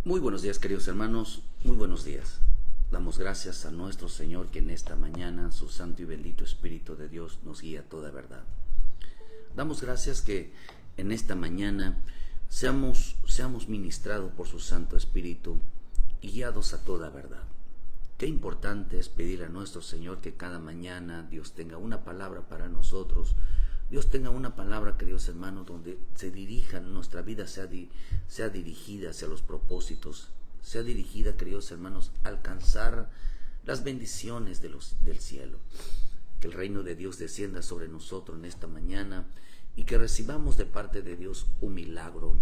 Muy buenos días, queridos hermanos, muy buenos días. Damos gracias a nuestro Señor que en esta mañana su santo y bendito Espíritu de Dios nos guía a toda verdad. Damos gracias que en esta mañana seamos ministrados por su Santo Espíritu y guiados a toda verdad. Qué importante es pedir a nuestro Señor que cada mañana Dios tenga una palabra para nosotros. Dios tenga una palabra, queridos hermanos, donde se dirija nuestra vida, sea dirigida hacia los propósitos, sea dirigida, queridos hermanos, a alcanzar las bendiciones del cielo. Que el reino de Dios descienda sobre nosotros en esta mañana y que recibamos de parte de Dios un milagro,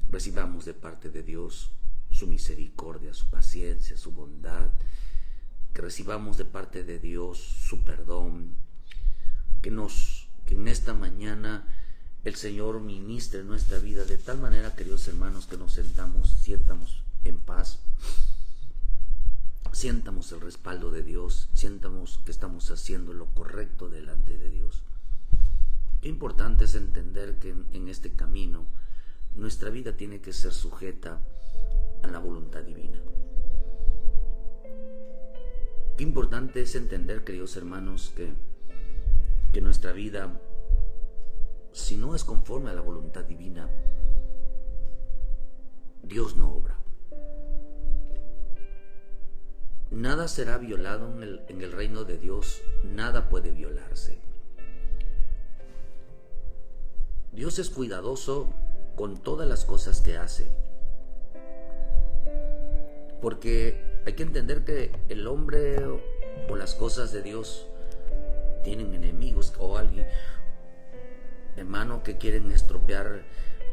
recibamos de parte de Dios su misericordia, su paciencia, su bondad, que recibamos de parte de Dios su perdón, que en esta mañana el Señor ministre en nuestra vida de tal manera, queridos hermanos, que nos sientamos en paz, sientamos el respaldo de Dios, sientamos que estamos haciendo lo correcto delante de Dios. Qué importante es entender que en este camino nuestra vida tiene que ser sujeta a la voluntad divina. Qué importante es entender, queridos hermanos, que nuestra vida, si no es conforme a la voluntad divina, Dios no obra. Nada será violado en el reino de Dios, nada puede violarse. Dios es cuidadoso con todas las cosas que hace, porque hay que entender que el hombre o las cosas de Dios tienen enemigos o alguien, hermano, que quieren estropear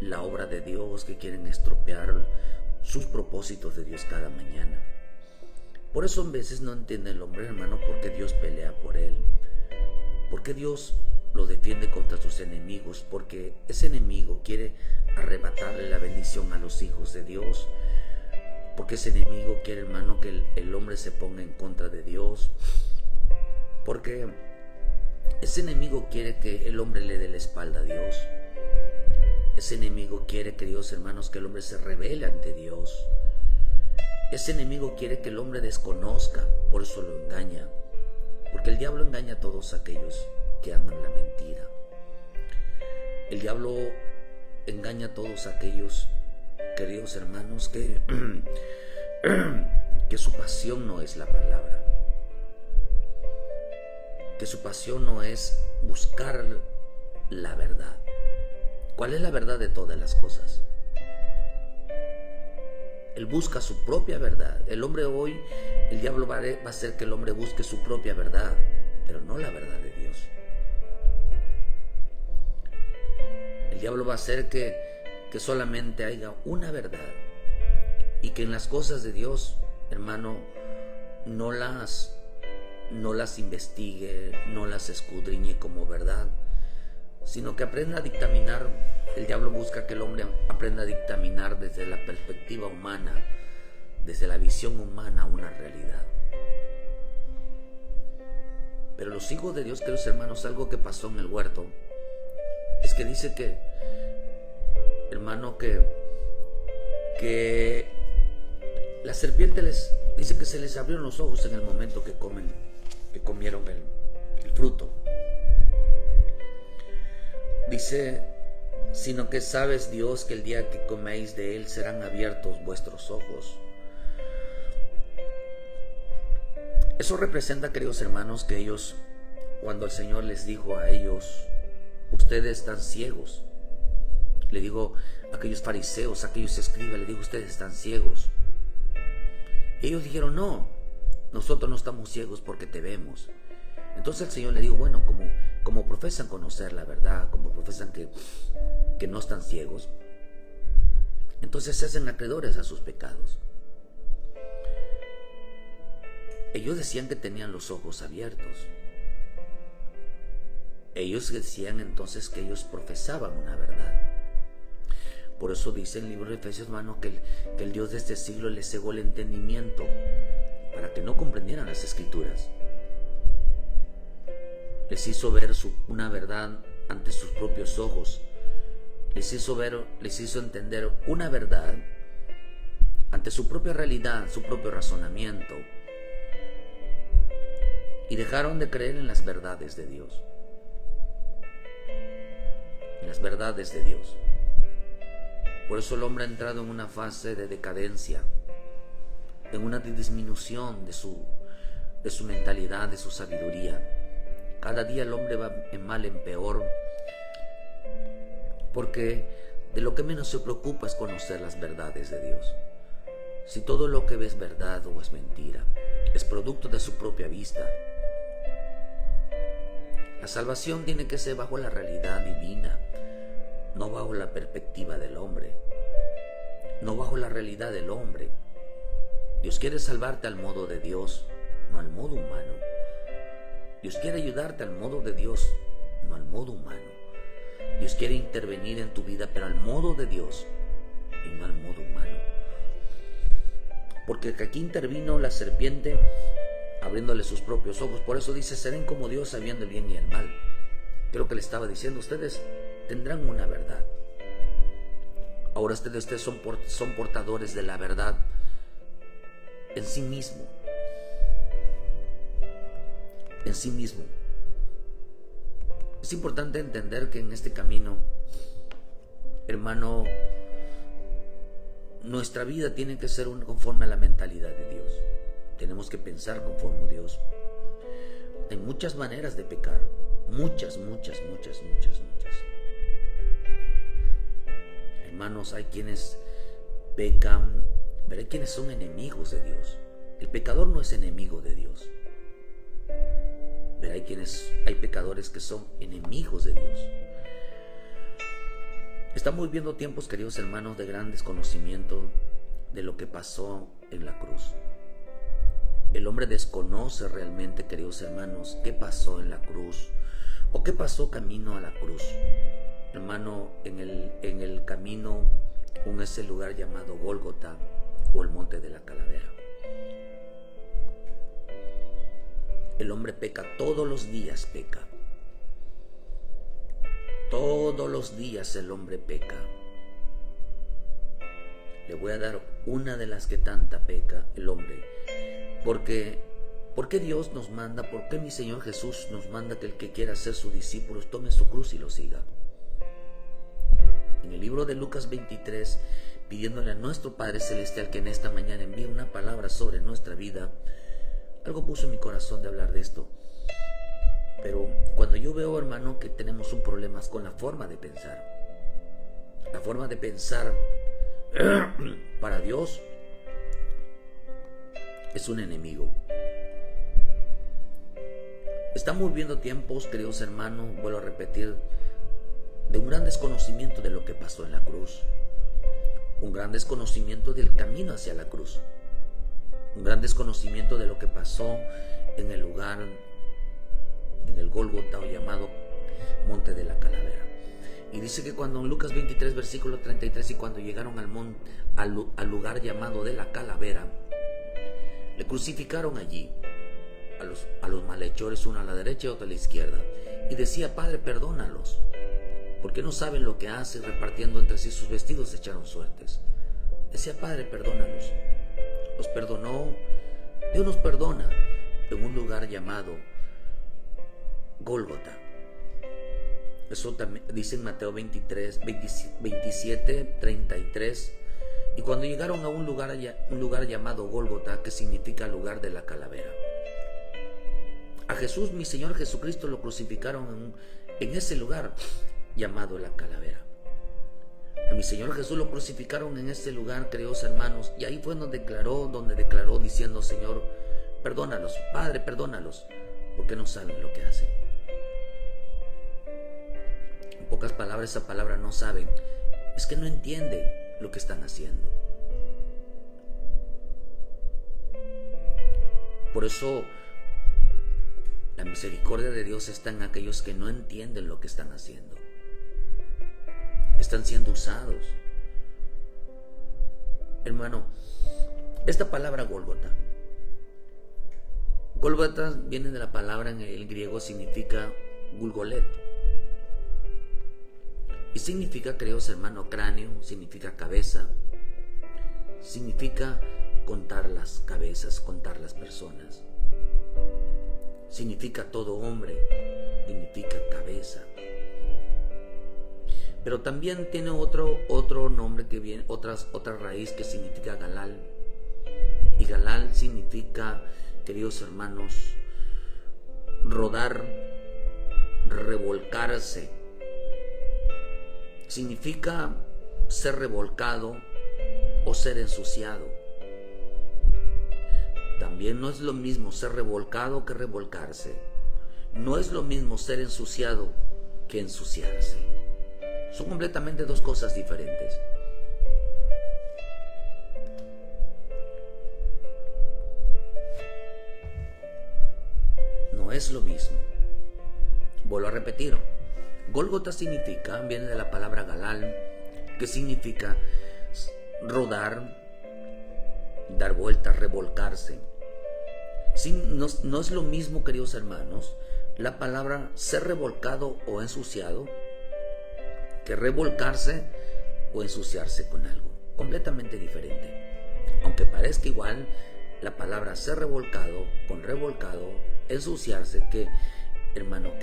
la obra de Dios, que quieren estropear sus propósitos de Dios cada mañana. Por eso a veces no entiende el hombre, hermano, por qué Dios pelea por él, por qué Dios lo defiende contra sus enemigos, porque ese enemigo quiere arrebatarle la bendición a los hijos de Dios, porque ese enemigo quiere, hermano, que el hombre se ponga en contra de Dios, porque ese enemigo quiere que el hombre le dé la espalda a Dios. Ese enemigo quiere, queridos hermanos, que el hombre se rebele ante Dios. Ese enemigo quiere que el hombre desconozca, por eso lo engaña, porque el diablo engaña a todos aquellos que aman la mentira. El diablo engaña a todos aquellos, queridos hermanos, que su pasión no es la palabra, que su pasión no es buscar la verdad. ¿Cuál es la verdad de todas las cosas? Él busca su propia verdad. El hombre hoy, el diablo va a hacer que el hombre busque su propia verdad, pero no la verdad de Dios. El diablo va a hacer que solamente haya una verdad y que en las cosas de Dios, hermano, no las investigue, no las escudriñe como verdad, sino que aprenda a dictaminar. El diablo busca que el hombre aprenda a dictaminar desde la perspectiva humana, desde la visión humana, una realidad. Pero los hijos de Dios, queridos hermanos, algo que pasó en el huerto es que dice que, hermano, que la serpiente dice que se les abrieron los ojos en el momento que comieron el fruto. Dice, sino que sabes, Dios, que el día que coméis de él serán abiertos vuestros ojos. Eso representa, queridos hermanos, que ellos, cuando el Señor les dijo a ellos, ustedes están ciegos, le digo a aquellos fariseos, a aquellos escribas, le digo, ustedes están ciegos. Ellos dijeron, no, nosotros no estamos ciegos porque te vemos. Entonces el Señor le dijo, bueno, como profesan conocer la verdad, como profesan que no están ciegos, entonces se hacen acreedores a sus pecados. Ellos decían que tenían los ojos abiertos. Ellos decían entonces que ellos profesaban una verdad. Por eso dice el libro de Efesios, hermano, que el Dios de este siglo les cegó el entendimiento para que no comprendieran las Escrituras. Les hizo ver una verdad ante sus propios ojos. Les hizo entender una verdad ante su propia realidad, su propio razonamiento, y dejaron de creer en las verdades de Dios. En las verdades de Dios. Por eso el hombre ha entrado en una fase de decadencia, en una disminución de su mentalidad, de su sabiduría. Cada día el hombre va en mal en peor, porque de lo que menos se preocupa es conocer las verdades de Dios. Si todo lo que ve es verdad o es mentira, es producto de su propia vista. La salvación tiene que ser bajo la realidad divina, no bajo la perspectiva del hombre, no bajo la realidad del hombre. Dios quiere salvarte al modo de Dios, no al modo humano. Dios quiere ayudarte al modo de Dios, no al modo humano. Dios quiere intervenir en tu vida, pero al modo de Dios y no al modo humano. Porque aquí intervino la serpiente abriéndole sus propios ojos. Por eso dice, serán como Dios sabiendo el bien y el mal. Que es lo que le estaba diciendo, ustedes tendrán una verdad. Ahora ustedes son portadores de la verdad en sí mismo. En sí mismo. Es importante entender que en este camino, hermano, nuestra vida tiene que ser conforme a la mentalidad de Dios. Tenemos que pensar conforme a Dios. Hay muchas maneras de pecar. Muchas. Hermanos, hay quienes pecan, pero hay quienes son enemigos de Dios. El pecador no es enemigo de Dios. Pero hay pecadores que son enemigos de Dios. Estamos viviendo tiempos, queridos hermanos, de gran desconocimiento de lo que pasó en la cruz. El hombre desconoce realmente, queridos hermanos, qué pasó en la cruz o qué pasó camino a la cruz. Hermano, en el camino, en ese lugar llamado Gólgota o el monte de la calavera. El hombre peca, todos los días peca. Todos los días el hombre peca. Le voy a dar una de las que tanta peca el hombre. ¿Por qué Dios nos manda? ¿Por qué mi Señor Jesús nos manda que el que quiera ser sus discípulos tome su cruz y lo siga? En el libro de Lucas 23, pidiéndole a nuestro Padre Celestial que en esta mañana envíe una palabra sobre nuestra vida, algo puso en mi corazón de hablar de esto. Pero cuando yo veo, hermano, que tenemos un problema con la forma de pensar. La forma de pensar para Dios es un enemigo. Estamos viviendo tiempos, queridos hermanos, vuelvo a repetir, de un gran desconocimiento de lo que pasó en la cruz. Un gran desconocimiento del camino hacia la cruz. Un gran desconocimiento de lo que pasó en el lugar, en el Gólgota o llamado monte de la calavera. Y dice que cuando en Lucas 23 versículo 33, y cuando llegaron al lugar llamado de la calavera, le crucificaron allí a los malhechores, uno a la derecha y otro a la izquierda, y decía, Padre, perdónalos, porque no saben lo que hacen. Repartiendo entre sí sus vestidos echaron suertes. Decía, Padre, perdónalos. Los perdonó. Dios nos perdona en un lugar llamado Gólgota. Eso también dice en Mateo 27, 33. Y cuando llegaron a un lugar llamado Gólgota, que significa lugar de la calavera, a Jesús, mi Señor Jesucristo, lo crucificaron en ese lugar llamado la calavera. A mi Señor Jesús lo crucificaron en ese lugar, queridos hermanos, y ahí fue donde declaró diciendo, Señor, perdónalos, Padre, perdónalos, porque no saben lo que hacen. En pocas palabras, esa palabra no saben, es que no entienden lo que están haciendo. Por eso la misericordia de Dios está en aquellos que no entienden lo que están haciendo. Están siendo usados. Hermano, esta palabra Gólgota viene de la palabra en el griego, significa Gulgolet. Y significa, queridos hermanos, cráneo, significa cabeza, significa contar las cabezas, contar las personas. Significa todo hombre, significa cabeza. Pero también tiene otro nombre que viene, otra raíz que significa galal. Y galal significa, queridos hermanos, rodar, revolcarse. Significa ser revolcado o ser ensuciado. También no es lo mismo ser revolcado que revolcarse. No es lo mismo ser ensuciado que ensuciarse. Son completamente dos cosas diferentes. No es lo mismo. Vuelvo a repetir. Gólgota viene de la palabra galal, que significa rodar, dar vueltas, revolcarse. No es lo mismo, queridos hermanos, la palabra ser revolcado o ensuciado que revolcarse o ensuciarse con algo. Completamente diferente. Aunque parezca igual, la palabra ser revolcado con revolcado, ensuciarse, que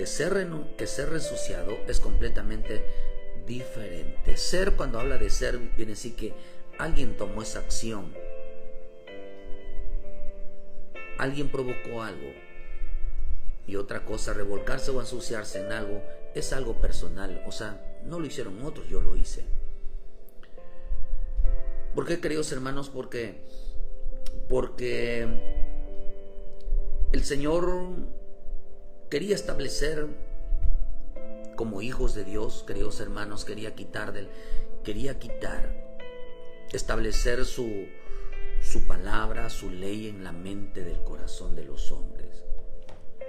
ser ensuciado es completamente diferente. Ser, cuando habla de ser, viene a decir que alguien tomó esa acción. Alguien provocó algo. Y otra cosa, revolcarse o ensuciarse en algo, es algo personal. O sea, no lo hicieron otros, yo lo hice. ¿Por qué, queridos hermanos? Porque el Señor quería establecer, como hijos de Dios, queridos hermanos, quería establecer su palabra, su ley en la mente del corazón de los hombres.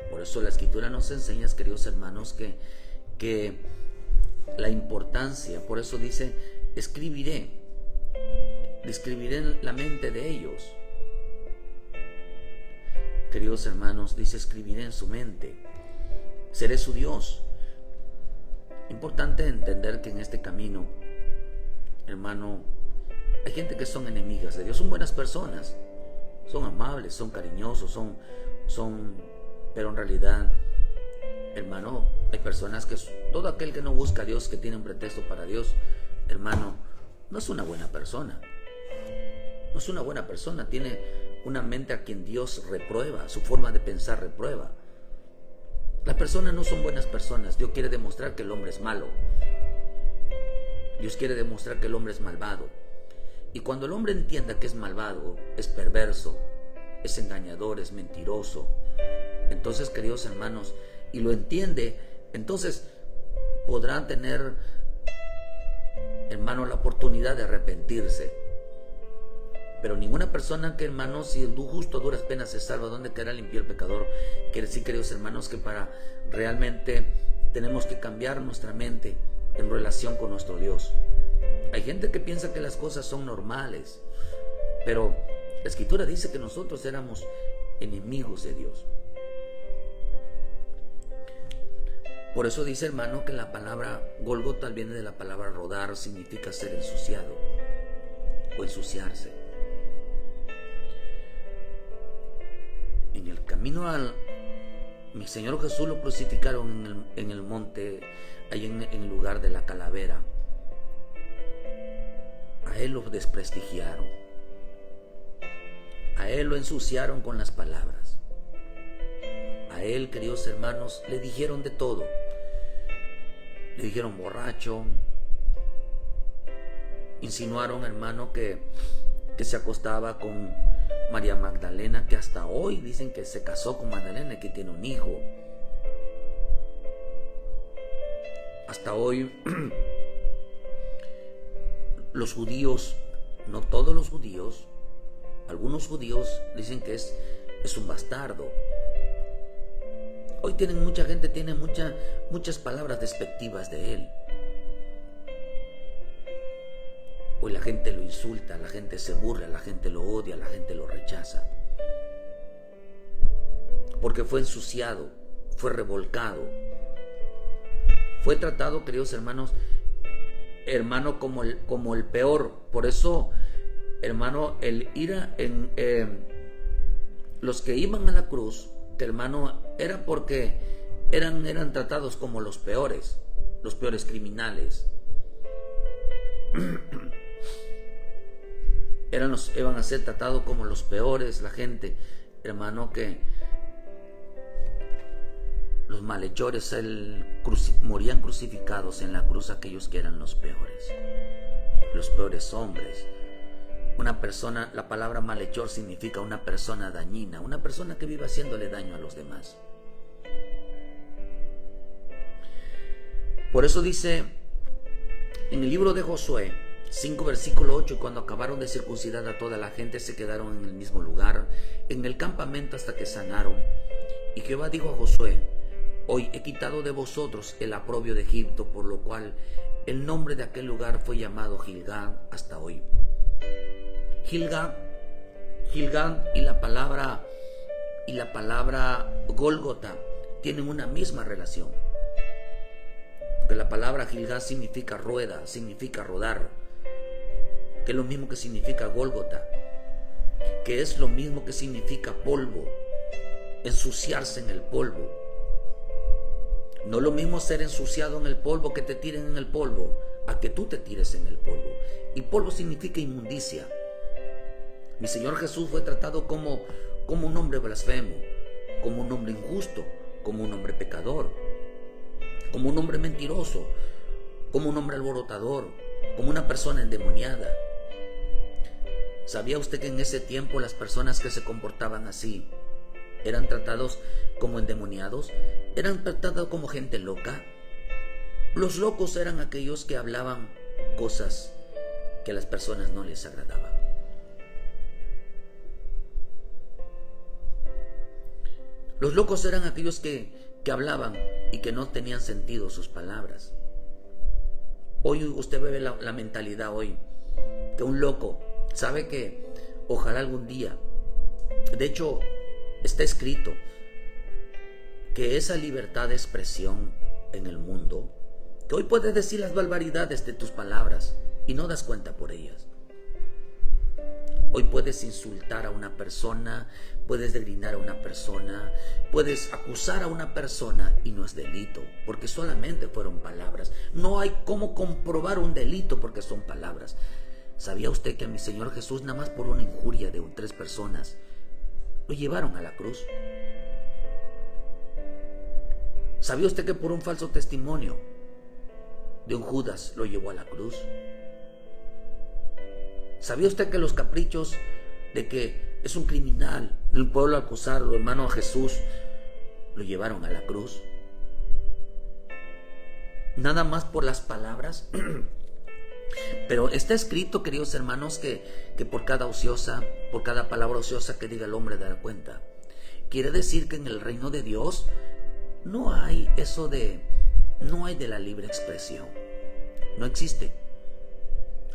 Por eso la Escritura nos enseña, queridos hermanos, que la importancia, por eso dice, escribiré en la mente de ellos. Queridos hermanos, dice, escribiré en su mente, seré su Dios. Importante entender que en este camino, hermano, hay gente que son enemigas de Dios. Son buenas personas, son amables, son cariñosos, pero en realidad, hermano, hay personas que todo aquel que no busca a Dios, que tiene un pretexto para Dios, hermano, no es una buena persona. No es una buena persona, tiene una mente a quien Dios reprueba, su forma de pensar reprueba. Las personas no son buenas personas. Dios quiere demostrar que el hombre es malo. Dios quiere demostrar que el hombre es malvado. Y cuando el hombre entienda que es malvado, es perverso, es engañador, es mentiroso, entonces, queridos hermanos, y lo entiende, entonces podrán tener, hermano, la oportunidad de arrepentirse. Pero ninguna persona que, hermanos, si el justo a duras penas se salva, ¿dónde quedará limpio el pecador? Quiere decir, queridos hermanos, que para realmente tenemos que cambiar nuestra mente en relación con nuestro Dios. Hay gente que piensa que las cosas son normales, pero la Escritura dice que nosotros éramos enemigos de Dios. Por eso dice, hermano, que la palabra Gólgota viene de la palabra rodar, significa ser ensuciado o ensuciarse. En el camino mi Señor Jesús lo crucificaron en el monte, ahí en el lugar de la calavera. A Él lo desprestigiaron. A Él lo ensuciaron con las palabras. A Él, queridos hermanos, le dijeron de todo. Le dijeron borracho. Insinuaron, hermano, que se acostaba con María Magdalena, que hasta hoy dicen que se casó con Magdalena y que tiene un hijo. Hasta hoy los judíos, no todos los judíos, algunos judíos dicen que es un bastardo. Hoy mucha gente tiene muchas palabras despectivas de él. Hoy la gente lo insulta, la gente se burla, la gente lo odia, la gente lo rechaza. Porque fue ensuciado, fue revolcado. Fue tratado, queridos hermanos, como el peor. Por eso hermano, los que iban a la cruz, hermano, era porque eran tratados como los peores criminales. Iban a ser tratados como los peores, la gente, hermano, que los malhechores morían crucificados en la cruz, aquellos que eran los peores hombres. Una persona, la palabra malhechor significa una persona dañina, una persona que vive haciéndole daño a los demás. Por eso dice en el libro de Josué 5 versículo 8, cuando acabaron de circuncidar a toda la gente, se quedaron en el mismo lugar, en el campamento, hasta que sanaron. Y Jehová dijo a Josué: hoy he quitado de vosotros el oprobio de Egipto, por lo cual el nombre de aquel lugar fue llamado Gilgal hasta hoy. Gilgal y la palabra Gólgota tienen una misma relación, porque la palabra Gilgal significa rueda, significa rodar, que es lo mismo que significa Gólgota, que es lo mismo que significa polvo, ensuciarse en el polvo. No es lo mismo ser ensuciado en el polvo, que te tiren en el polvo, a que tú te tires en el polvo. Y polvo significa inmundicia. Mi Señor Jesús fue tratado como un hombre blasfemo, como un hombre injusto, como un hombre pecador, como un hombre mentiroso, como un hombre alborotador, como una persona endemoniada. ¿Sabía usted que en ese tiempo las personas que se comportaban así eran tratados como endemoniados? ¿Eran tratados como gente loca? Los locos eran aquellos que hablaban cosas que a las personas no les agradaban. Los locos eran aquellos que hablaban y que no tenían sentido sus palabras. Hoy usted ve la mentalidad hoy, que un loco sabe que ojalá algún día, de hecho está escrito que esa libertad de expresión en el mundo, que hoy puedes decir las barbaridades de tus palabras y no das cuenta por ellas. Hoy puedes insultar a una persona, puedes degradar a una persona, puedes acusar a una persona y no es delito, porque solamente fueron palabras. No hay cómo comprobar un delito porque son palabras. ¿Sabía usted que a mi Señor Jesús, nada más por una injuria de 3 personas, lo llevaron a la cruz? ¿Sabía usted que por un falso testimonio de un Judas lo llevó a la cruz? ¿Sabía usted que los caprichos de que es un criminal, el pueblo acusarlo, hermano, a Jesús, lo llevaron a la cruz? Nada más por las palabras. Pero está escrito, queridos hermanos, que por cada palabra ociosa que diga el hombre dará cuenta. Quiere decir que en el reino de Dios no hay de la libre expresión. No existe.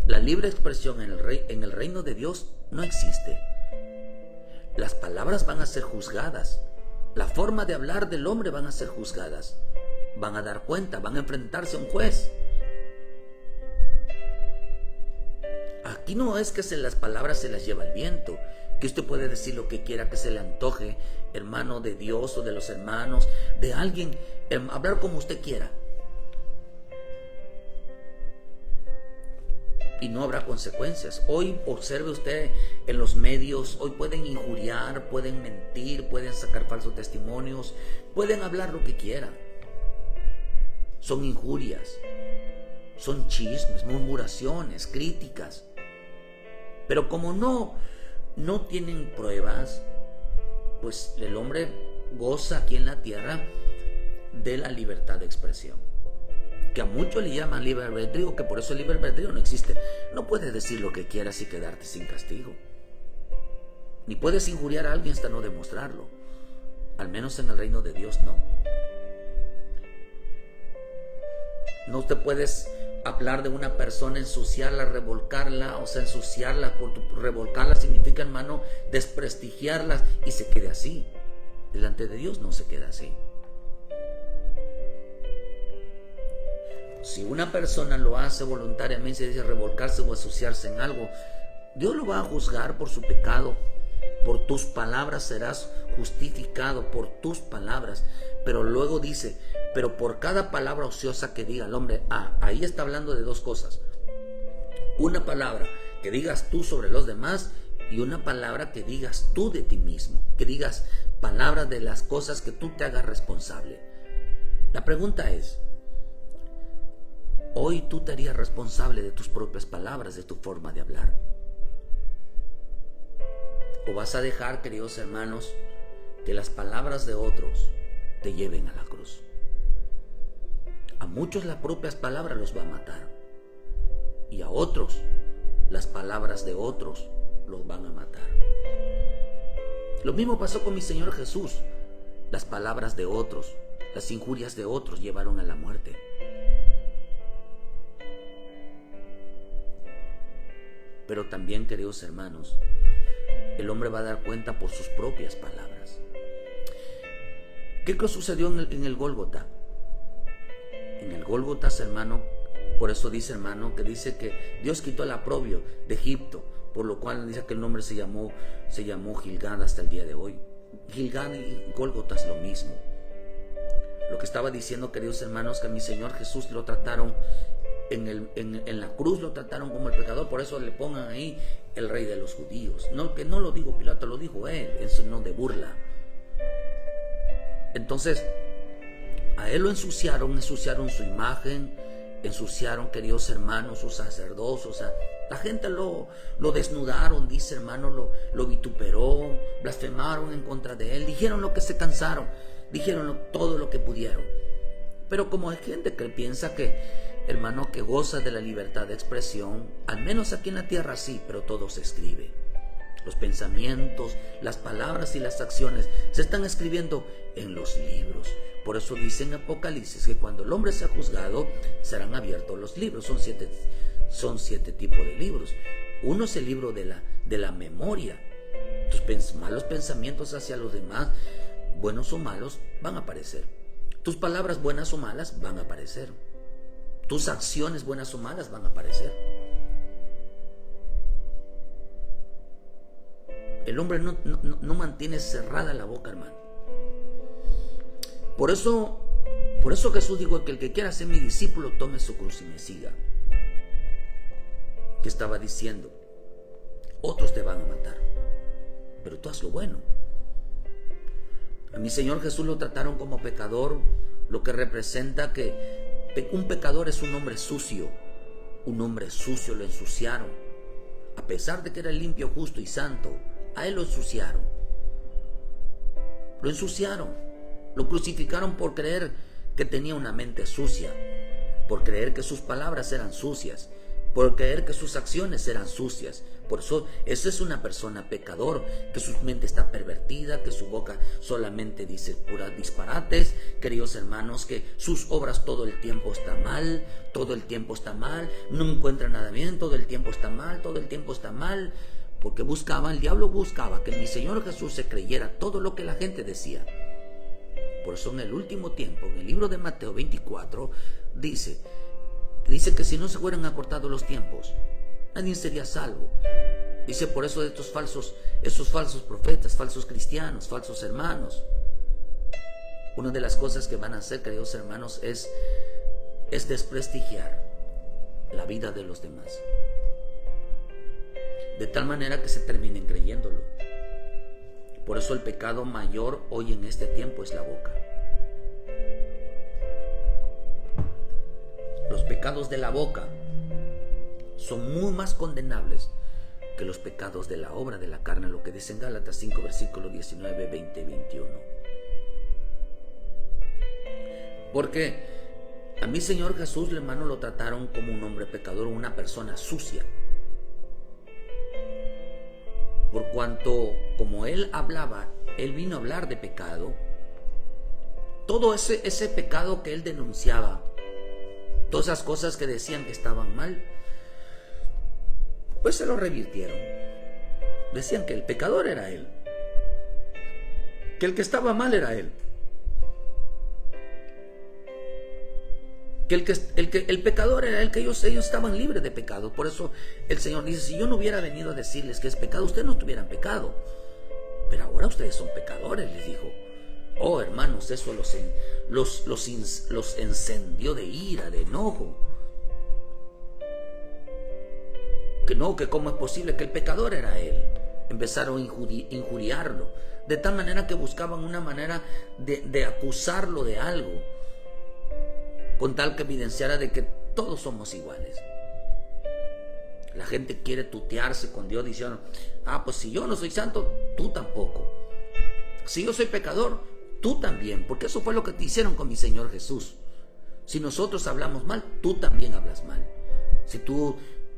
La libre expresión en el reino de Dios no existe. Las palabras van a ser juzgadas. La forma de hablar del hombre van a ser juzgadas. Van a dar cuenta, van a enfrentarse a un juez. Aquí no es que las palabras se las lleva el viento, que usted puede decir lo que quiera que se le antoje, hermano de Dios o de los hermanos, de alguien, hablar como usted quiera. Y no habrá consecuencias. Hoy observe usted en los medios, hoy pueden injuriar, pueden mentir, pueden sacar falsos testimonios, pueden hablar lo que quieran. Son injurias, son chismes, murmuraciones, críticas. Pero como no tienen pruebas, pues el hombre goza aquí en la tierra de la libertad de expresión, que a muchos le llaman libre albedrío, que por eso el libre albedrío no existe. No puedes decir lo que quieras y quedarte sin castigo, ni puedes injuriar a alguien hasta no demostrarlo. Al menos en el reino de Dios no. No te puedes hablar de una persona, ensuciarla, revolcarla, o sea, ensuciarla, revolcarla significa, hermano, desprestigiarla y se quede así. Delante de Dios no se queda así. Si una persona lo hace voluntariamente, se dice revolcarse o ensuciarse en algo, Dios lo va a juzgar por su pecado. Por tus palabras serás justificado, por tus palabras. Pero luego dice, pero por cada palabra ociosa que diga el hombre. Ahí está hablando de dos cosas. Una palabra que digas tú sobre los demás y una palabra que digas tú de ti mismo. Que digas palabras de las cosas que tú te hagas responsable. La pregunta es, hoy tú te harías responsable de tus propias palabras, de tu forma de hablar. ¿O vas a dejar, queridos hermanos, que las palabras de otros te lleven a la cruz? A muchos las propias palabras los va a matar. Y a otros, las palabras de otros los van a matar. Lo mismo pasó con mi Señor Jesús. Las palabras de otros, las injurias de otros llevaron a la muerte. Pero también, queridos hermanos, el hombre va a dar cuenta por sus propias palabras. ¿Qué sucedió en el Gólgota? En el Gólgota, hermano, por eso dice, hermano, que dice que Dios quitó el oprobio de Egipto, por lo cual dice que el nombre se llamó Gilgal hasta el día de hoy. Gilgal y Gólgota es lo mismo. Lo que estaba diciendo, queridos hermanos, que a mi Señor Jesús lo trataron en la cruz, lo trataron como el pecador. Por eso le pongan ahí el rey de los judíos. No, que no lo dijo Pilato, lo dijo él, en su no de burla. Entonces, a él lo ensuciaron su imagen, ensuciaron, queridos hermanos, su sacerdocio. O sea, la gente lo desnudaron, dice, hermano, lo vituperó, blasfemaron en contra de él, dijeron lo que se cansaron, dijeron todo lo que pudieron. Pero como hay gente que piensa que, hermano, que goza de la libertad de expresión, al menos aquí en la tierra sí, pero todo se escribe. Los pensamientos, las palabras y las acciones se están escribiendo en los libros. Por eso dice en Apocalipsis que cuando el hombre sea juzgado, serán abiertos los libros. Son siete tipos de libros. Uno es el libro de la memoria. Tus malos pensamientos hacia los demás, buenos o malos, van a aparecer. Tus palabras buenas o malas van a aparecer. Tus acciones buenas o malas van a aparecer. El hombre no mantiene cerrada la boca, hermano. Por eso Jesús dijo que el que quiera ser mi discípulo tome su cruz y me siga. ¿Qué estaba diciendo? Otros te van a matar, pero tú haz lo bueno. A mi Señor Jesús lo trataron como pecador, lo que representa que un pecador es un hombre sucio. Un hombre sucio, lo ensuciaron. A pesar de que era limpio, justo y santo, a él lo ensuciaron. Lo ensuciaron. Lo crucificaron por creer que tenía una mente sucia, por creer que sus palabras eran sucias, por creer que sus acciones eran sucias. Por eso es una persona pecador, que su mente está pervertida, que su boca solamente dice puras disparates, queridos hermanos, que sus obras todo el tiempo está mal, no encuentra nada bien, todo el tiempo está mal, porque el diablo buscaba que mi Señor Jesús se creyera todo lo que la gente decía. Por eso en el último tiempo, en el libro de Mateo 24, dice que si no se fueran acortados los tiempos, nadie sería salvo. Dice por eso de esos falsos profetas, falsos cristianos, falsos hermanos. Una de las cosas que van a hacer, queridos hermanos, es desprestigiar la vida de los demás, de tal manera que se terminen creyéndolo. Por eso el pecado mayor hoy en este tiempo es la boca. Los pecados de la boca son muy más condenables que los pecados de la obra de la carne, lo que dice en Gálatas 5, versículos 19, 20 y 21. Porque a mi Señor Jesús, hermano, lo trataron como un hombre pecador, una persona sucia. Por cuanto, como él hablaba, él vino a hablar de pecado, todo ese pecado que él denunciaba, todas esas cosas que decían que estaban mal, pues se lo revirtieron. Decían que el pecador era él, que el que estaba mal era él. el pecador era el que ellos estaban libres de pecado. Por eso el Señor dice, si yo no hubiera venido a decirles que es pecado, ustedes no estuvieran pecado. Pero ahora ustedes son pecadores, les dijo. Oh, hermanos, eso los encendió de ira, de enojo. Que cómo es posible, que el pecador era él. Empezaron a injuriarlo, de tal manera que buscaban una manera de acusarlo de algo, con tal que evidenciara de que todos somos iguales. La gente quiere tutearse con Dios diciendo, pues si yo no soy santo, tú tampoco. Si yo soy pecador, tú también, porque eso fue lo que te hicieron con mi Señor Jesús. Si nosotros hablamos mal, tú también hablas mal. Si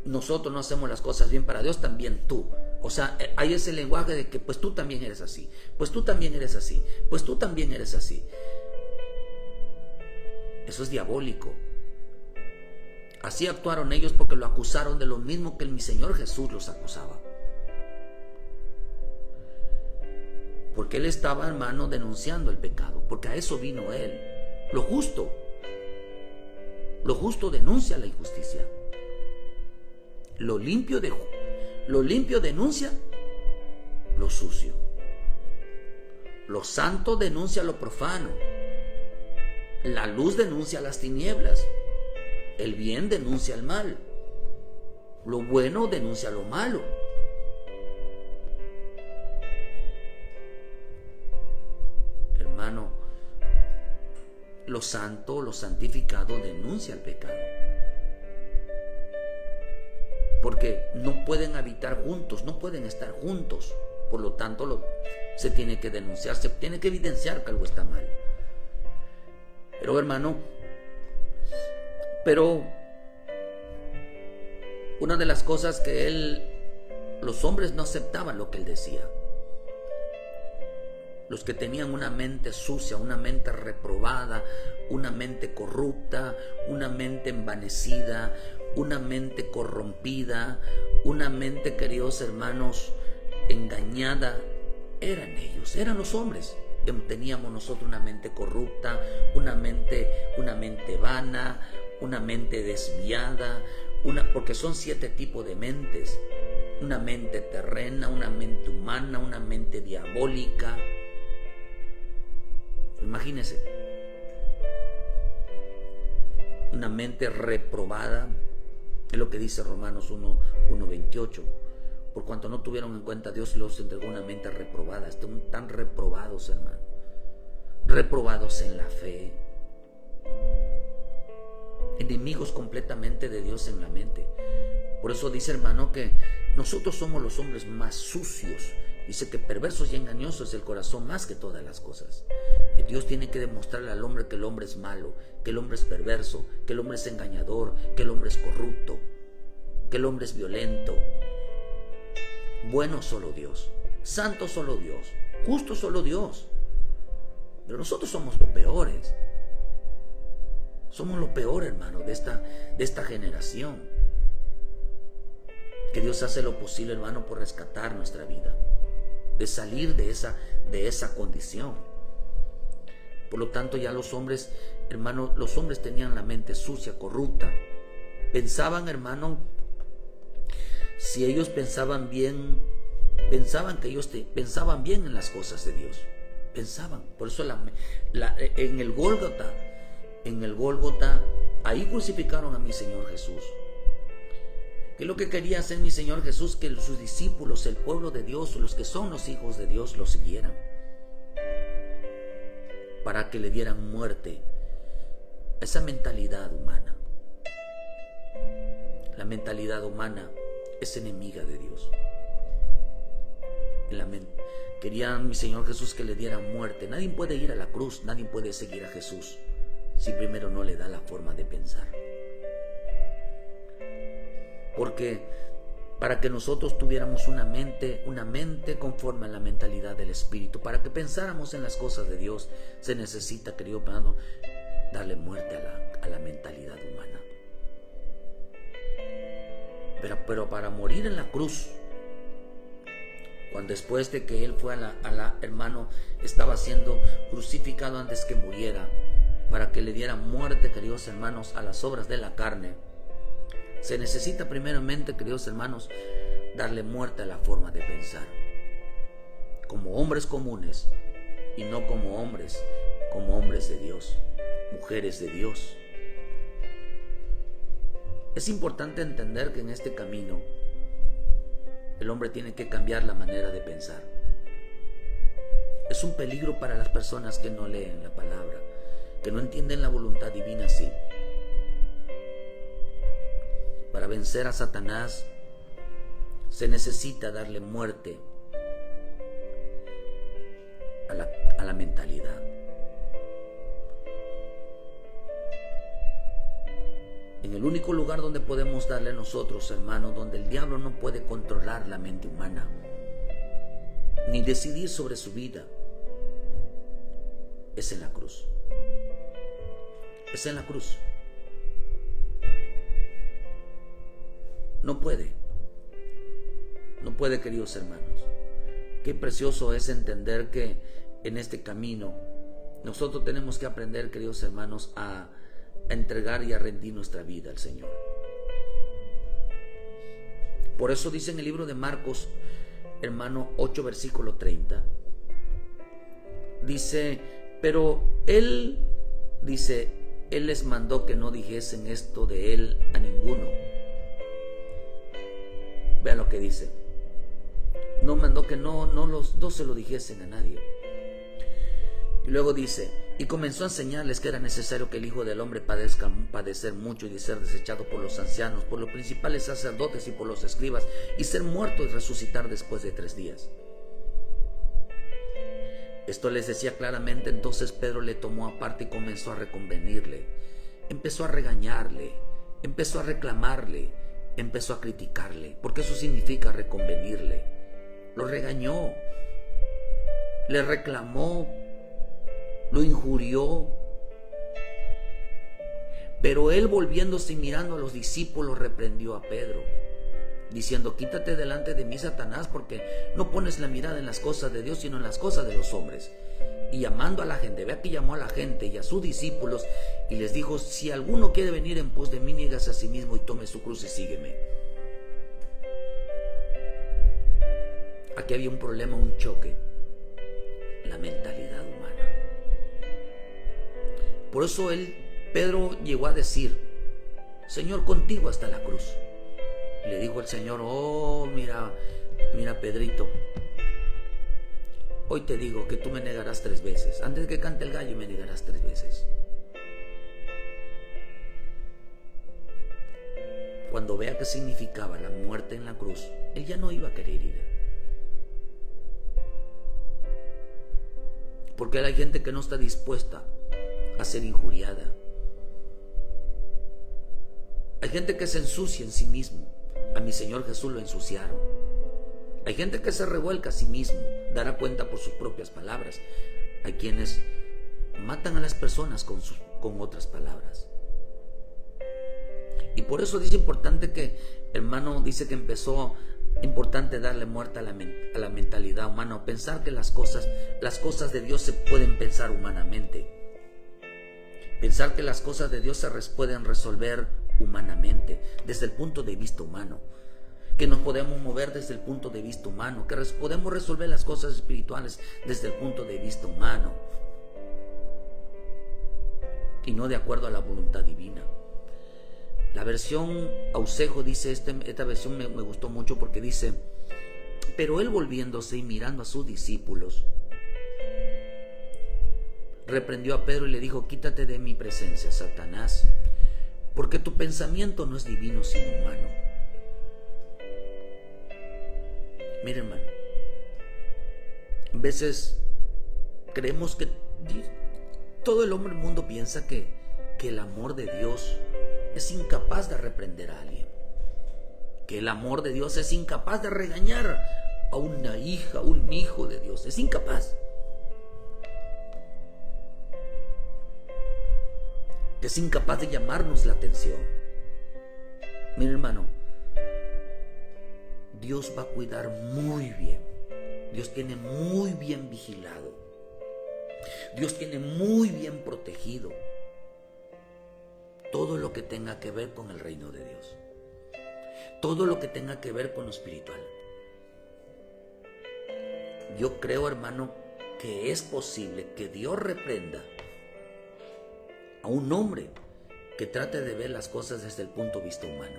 nosotros no hacemos las cosas bien para Dios, también tú. O sea, hay ese lenguaje de que pues tú también eres así, pues tú también eres así, pues tú también eres así. Eso es diabólico. Así actuaron ellos porque lo acusaron de lo mismo que mi Señor Jesús los acusaba. Porque Él estaba, hermano, denunciando el pecado, porque a eso vino Él. Lo justo denuncia la injusticia. Lo limpio denuncia lo sucio. Lo santo denuncia lo profano. La luz denuncia las tinieblas. El bien denuncia el mal. Lo bueno denuncia lo malo. Hermano, lo santo, lo santificado denuncia el pecado. Porque no pueden habitar juntos, no pueden estar juntos. Por lo tanto, se tiene que denunciar, se tiene que evidenciar que algo está mal. Pero hermano, una de las cosas que los hombres no aceptaban lo que él decía. Los que tenían una mente sucia, una mente reprobada, una mente corrupta, una mente envanecida, una mente corrompida, una mente, queridos hermanos, engañada, eran ellos, eran los hombres. Teníamos nosotros una mente corrupta, una mente vana, una mente desviada, porque son 7 tipos de mentes: una mente terrena, una mente humana, una mente diabólica. Imagínense, una mente reprobada, es lo que dice Romanos 1:28. Por cuanto no tuvieron en cuenta, Dios los entregó una mente reprobada. Están tan reprobados, hermano, reprobados en la fe, enemigos completamente de Dios en la mente. Por eso dice, hermano, que nosotros somos los hombres más sucios. Dice que perversos y engañosos es el corazón más que todas las cosas. Que Dios tiene que demostrarle al hombre que el hombre es malo, que el hombre es perverso, que el hombre es engañador, que el hombre es corrupto, que el hombre es violento. Bueno solo Dios, santo solo Dios, justo solo Dios. Pero nosotros somos los peores. Somos lo peor, hermano, de esta generación. Que Dios hace lo posible, hermano, por rescatar nuestra vida, de salir de esa condición. Por lo tanto, ya los hombres, hermano, los hombres tenían la mente sucia, corrupta. Pensaban, hermano, si ellos pensaban bien, pensaban bien en las cosas de Dios. Pensaban. Por eso en el Gólgota, ahí crucificaron a mi Señor Jesús. ¿Qué es lo que quería hacer mi Señor Jesús? Que sus discípulos, el pueblo de Dios, los que son los hijos de Dios, lo siguieran, para que le dieran muerte a esa mentalidad humana. La mentalidad humana es enemiga de Dios. Quería mi Señor Jesús que le dieran muerte. Nadie puede ir a la cruz, nadie puede seguir a Jesús si primero no le da la forma de pensar. Porque para que nosotros tuviéramos una mente conforme a la mentalidad del Espíritu, para que pensáramos en las cosas de Dios, se necesita, querido hermano, darle muerte a la mentalidad humana. Pero para morir en la cruz, cuando después de que él fue hermano, estaba siendo crucificado antes que muriera, para que le diera muerte, queridos hermanos, a las obras de la carne, se necesita primeramente, queridos hermanos, darle muerte a la forma de pensar, como hombres comunes y no como hombres de Dios, mujeres de Dios. Es importante entender que en este camino el hombre tiene que cambiar la manera de pensar. Es un peligro para las personas que no leen la palabra, que no entienden la voluntad divina así. Para vencer a Satanás se necesita darle muerte a la mentalidad. En el único lugar donde podemos darle a nosotros, hermanos, donde el diablo no puede controlar la mente humana, ni decidir sobre su vida, es en la cruz. Es en la cruz. No puede, queridos hermanos. Qué precioso es entender que en este camino nosotros tenemos que aprender, queridos hermanos, a entregar y a rendir nuestra vida al Señor. Por eso dice en el libro de Marcos, hermano, 8 versículo 30, dice, pero Él les mandó que no dijesen esto de Él a ninguno. Vean lo que dice. No mandó que no se lo dijesen a nadie. Y luego dice, y comenzó a enseñarles que era necesario que el Hijo del Hombre padecer mucho y de ser desechado por los ancianos, por los principales sacerdotes y por los escribas, y ser muerto y resucitar después de 3 días. Esto les decía claramente. Entonces Pedro le tomó aparte y comenzó a reconvenirle, empezó a regañarle, empezó a reclamarle, empezó a criticarle, porque eso significa reconvenirle. Lo regañó, le reclamó, lo injurió. Pero él, volviéndose y mirando a los discípulos, reprendió a Pedro, diciendo, quítate delante de mí, Satanás, porque no pones la mirada en las cosas de Dios, sino en las cosas de los hombres. Y llamando a la gente, vea que llamó a la gente y a sus discípulos y les dijo, si alguno quiere venir en pos de mí, niégase a sí mismo y tome su cruz y sígueme. Aquí había un problema, un choque, la mentalidad humana. Por eso Pedro llegó a decir, Señor, contigo hasta la cruz. Le dijo el Señor, oh, mira Pedrito, hoy te digo que tú me negarás 3 veces. Antes de que cante el gallo me negarás 3 veces. Cuando vea qué significaba la muerte en la cruz, él ya no iba a querer ir. Porque hay gente que no está dispuesta a ser injuriada. Hay gente que se ensucia en sí mismo. A mi Señor Jesús lo ensuciaron. Hay gente que se revuelca a sí mismo, dará cuenta por sus propias palabras. Hay quienes matan a las personas con otras palabras. Y por eso dice importante que, hermano, dice que empezó importante darle muerte a la mentalidad humana, pensar que las cosas de Dios se pueden pensar humanamente. Pensar que las cosas de Dios se pueden resolver humanamente, desde el punto de vista humano, que nos podemos mover desde el punto de vista humano, que podemos resolver las cosas espirituales desde el punto de vista humano y no de acuerdo a la voluntad divina. La versión Ausejo dice, esta versión me gustó mucho porque dice, pero él, volviéndose y mirando a sus discípulos, reprendió a Pedro y le dijo, quítate de mi presencia, Satanás, porque tu pensamiento no es divino sino humano. Mira, hermano, a veces creemos que todo el hombre del mundo piensa que el amor de Dios es incapaz de reprender a alguien, que el amor de Dios es incapaz de regañar a una hija, un hijo de Dios, es incapaz. Es incapaz de llamarnos la atención. Mira, hermano, Dios va a cuidar muy bien. Dios tiene muy bien vigilado. Dios tiene muy bien protegido todo lo que tenga que ver con el reino de Dios, todo lo que tenga que ver con lo espiritual. Yo creo, hermano, que es posible que Dios reprenda a un hombre que trate de ver las cosas desde el punto de vista humano.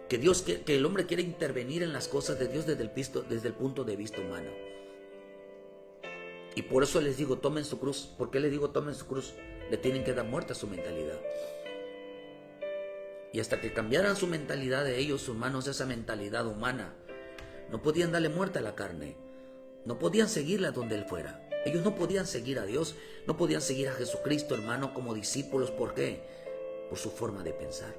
Que el hombre quiere intervenir en las cosas de Dios desde el punto de vista humano. Y por eso les digo, tomen su cruz. ¿Por qué les digo tomen su cruz? Le tienen que dar muerte a su mentalidad. Y hasta que cambiaran su mentalidad de ellos, humanos, esa mentalidad humana, no podían darle muerte a la carne. No podían seguirla donde Él fuera. Ellos no podían seguir a Dios, no podían seguir a Jesucristo, hermano, como discípulos. ¿Por qué? Por su forma de pensar.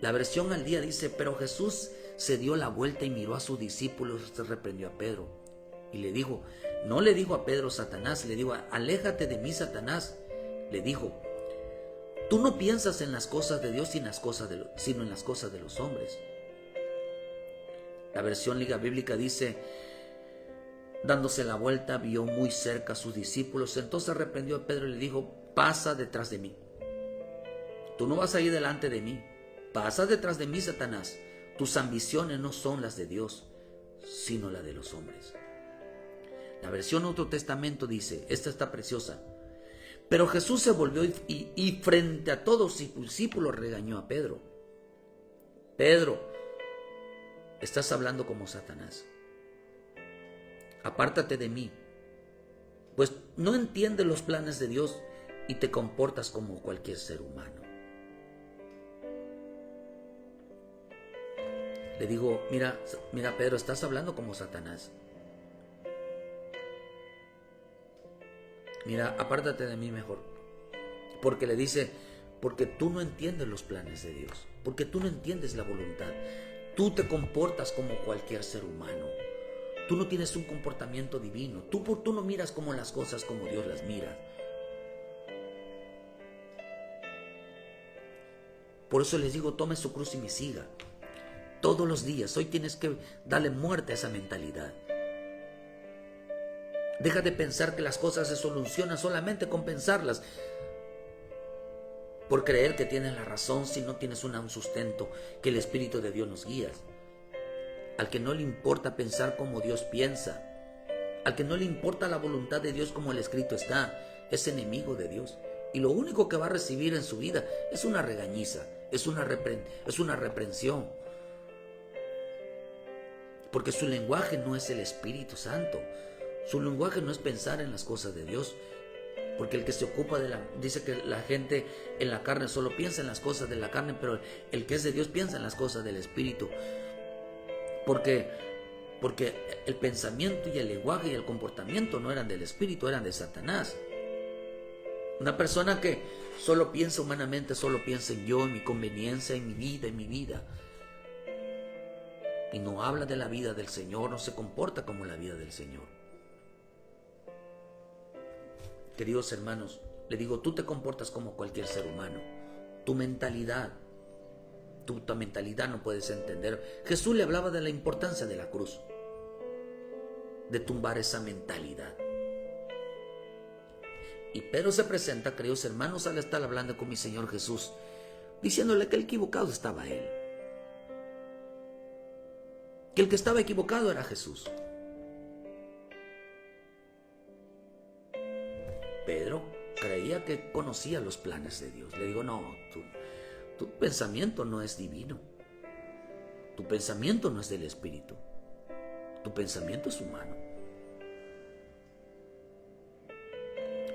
La versión al día dice, pero Jesús se dio la vuelta y miró a sus discípulos, se reprendió a Pedro. Y le dijo, no le dijo a Pedro Satanás, le dijo, aléjate de mí, Satanás. Le dijo, tú no piensas en las cosas de Dios sino en las cosas de los hombres. La versión Liga Bíblica dice, dándose la vuelta, vio muy cerca a sus discípulos. Entonces reprendió a Pedro y le dijo, pasa detrás de mí. Tú no vas a ir delante de mí. Pasa detrás de mí, Satanás. Tus ambiciones no son las de Dios, sino las de los hombres. La versión Nuevo Testamento dice, esta está preciosa. Pero Jesús se volvió y frente a todos sus discípulos regañó a Pedro. Pedro, estás hablando como Satanás. Apártate de mí, pues no entiendes los planes de Dios y te comportas como cualquier ser humano. Le digo, mira Pedro, estás hablando como Satanás. Mira, apártate de mí mejor. Porque le dice, porque tú no entiendes los planes de Dios, porque tú no entiendes la voluntad. Tú te comportas como cualquier ser humano. Tú no tienes un comportamiento divino. Tú no miras como las cosas como Dios las mira. Por eso les digo, tome su cruz y me siga. Todos los días. Hoy tienes que darle muerte a esa mentalidad. Deja de pensar que las cosas se solucionan solamente con pensarlas. Por creer que tienes la razón si no tienes un sustento, que el Espíritu de Dios nos guía. Al que no le importa pensar como Dios piensa, al que no le importa la voluntad de Dios como el escrito está, es enemigo de Dios. Y lo único que va a recibir en su vida es una regañiza, es una reprensión. Porque su lenguaje no es el Espíritu Santo. Su lenguaje no es pensar en las cosas de Dios. Porque el que se ocupa dice que la gente en la carne solo piensa en las cosas de la carne, pero el que es de Dios piensa en las cosas del Espíritu. Porque el pensamiento y el lenguaje y el comportamiento no eran del Espíritu, eran de Satanás. Una persona que solo piensa humanamente, solo piensa en yo, en mi conveniencia, en mi vida. Y no habla de la vida del Señor, no se comporta como la vida del Señor. Queridos hermanos, le digo, tú te comportas como cualquier ser humano. Tu mentalidad no puedes entender. Jesús le hablaba de la importancia de la cruz, de tumbar esa mentalidad. Y Pedro se presenta, queridos hermanos, al estar hablando con mi Señor Jesús, diciéndole que el equivocado estaba él. Que el que estaba equivocado era Jesús. Pedro creía que conocía los planes de Dios. Le digo, no, tu pensamiento no es divino. Tu pensamiento no es del Espíritu. Tu pensamiento es humano.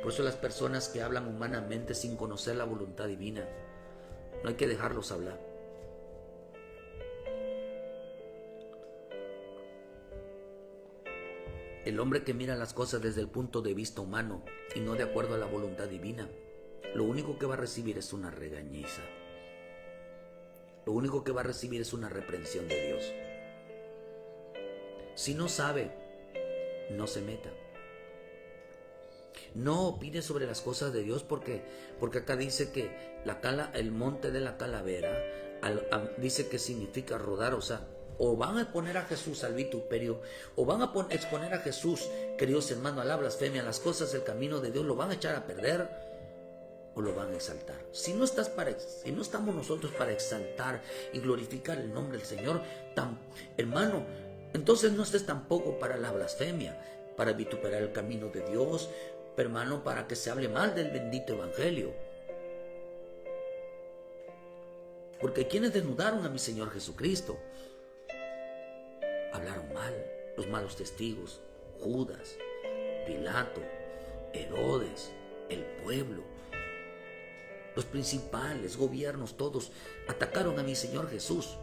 Por eso las personas que hablan humanamente sin conocer la voluntad divina, no hay que dejarlos hablar. El hombre que mira las cosas desde el punto de vista humano y no de acuerdo a la voluntad divina, lo único que va a recibir es una regañiza. Lo único que va a recibir es una reprensión de Dios. Si no sabe, no se meta. No opine sobre las cosas de Dios porque acá dice que el monte de la calavera, dice que significa rodar, o sea, O van a exponer a Jesús al vituperio, o van a exponer a Jesús, queridos hermanos, a la blasfemia, a las cosas del camino de Dios, lo van a echar a perder o lo van a exaltar. Si no estamos nosotros para exaltar y glorificar el nombre del Señor, hermano, entonces no estés tampoco para la blasfemia, para vituperar el camino de Dios, hermano, para que se hable mal del bendito evangelio. Porque quienes desnudaron a mi Señor Jesucristo hablaron mal, los malos testigos, Judas, Pilato, Herodes, el pueblo, los principales, gobiernos, todos atacaron a mi Señor Jesús,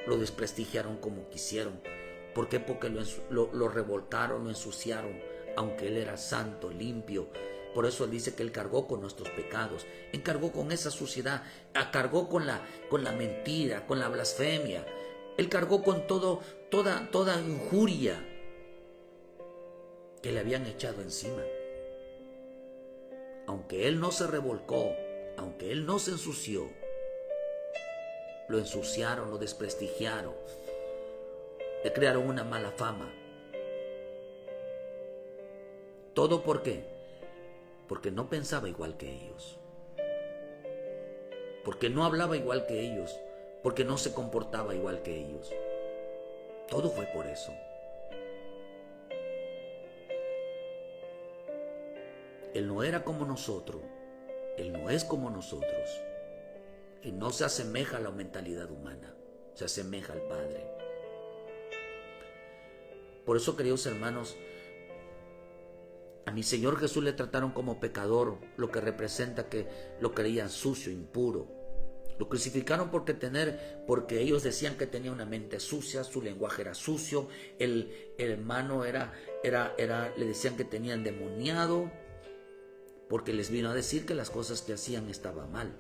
lo desprestigiaron como quisieron. ¿Por qué? Porque lo revoltaron, lo ensuciaron, aunque Él era santo, limpio. Por eso Él dice que Él cargó con nuestros pecados, Él cargó con esa suciedad, cargó con la mentira, con la blasfemia, Él cargó con toda injuria que le habían echado encima. Aunque Él no se revolcó, aunque Él no se ensució, lo ensuciaron, lo desprestigiaron, le crearon una mala fama. ¿Todo por qué? Porque no pensaba igual que ellos, porque no hablaba igual que ellos, porque no se comportaba igual que ellos. Todo fue por eso. Él no era como nosotros, Él no es como nosotros, Él no se asemeja a la mentalidad humana, se asemeja al Padre. Por eso, queridos hermanos, a mi Señor Jesús le trataron como pecador, lo que representa que lo creían sucio, impuro. Lo crucificaron porque ellos decían que tenía una mente sucia, su lenguaje era sucio, el hermano le decían que tenía endemoniado, porque les vino a decir que las cosas que hacían estaban mal.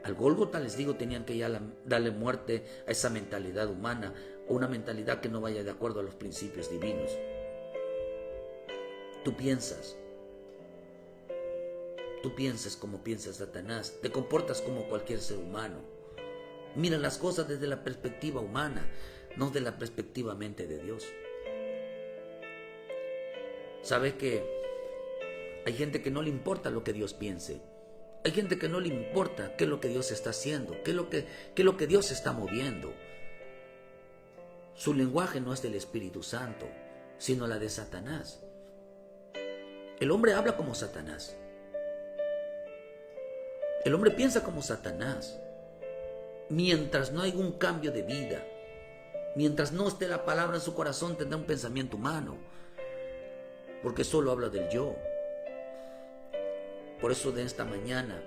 Al Gólgota, les digo, tenían que ya darle muerte a esa mentalidad humana, o una mentalidad que no vaya de acuerdo a los principios divinos. Tú piensas como piensa Satanás, te comportas como cualquier ser humano. Mira las cosas desde la perspectiva humana, no de la perspectiva mente de Dios. ¿Sabes que hay gente que no le importa lo que Dios piense? Hay gente que no le importa qué es lo que Dios está haciendo, qué es lo que Dios está moviendo. Su lenguaje no es del Espíritu Santo, sino la de Satanás. El hombre habla como Satanás. El hombre piensa como Satanás. Mientras no haya un cambio de vida, mientras no esté la palabra en su corazón, tendrá un pensamiento humano, porque solo habla del yo. Por eso de esta mañana,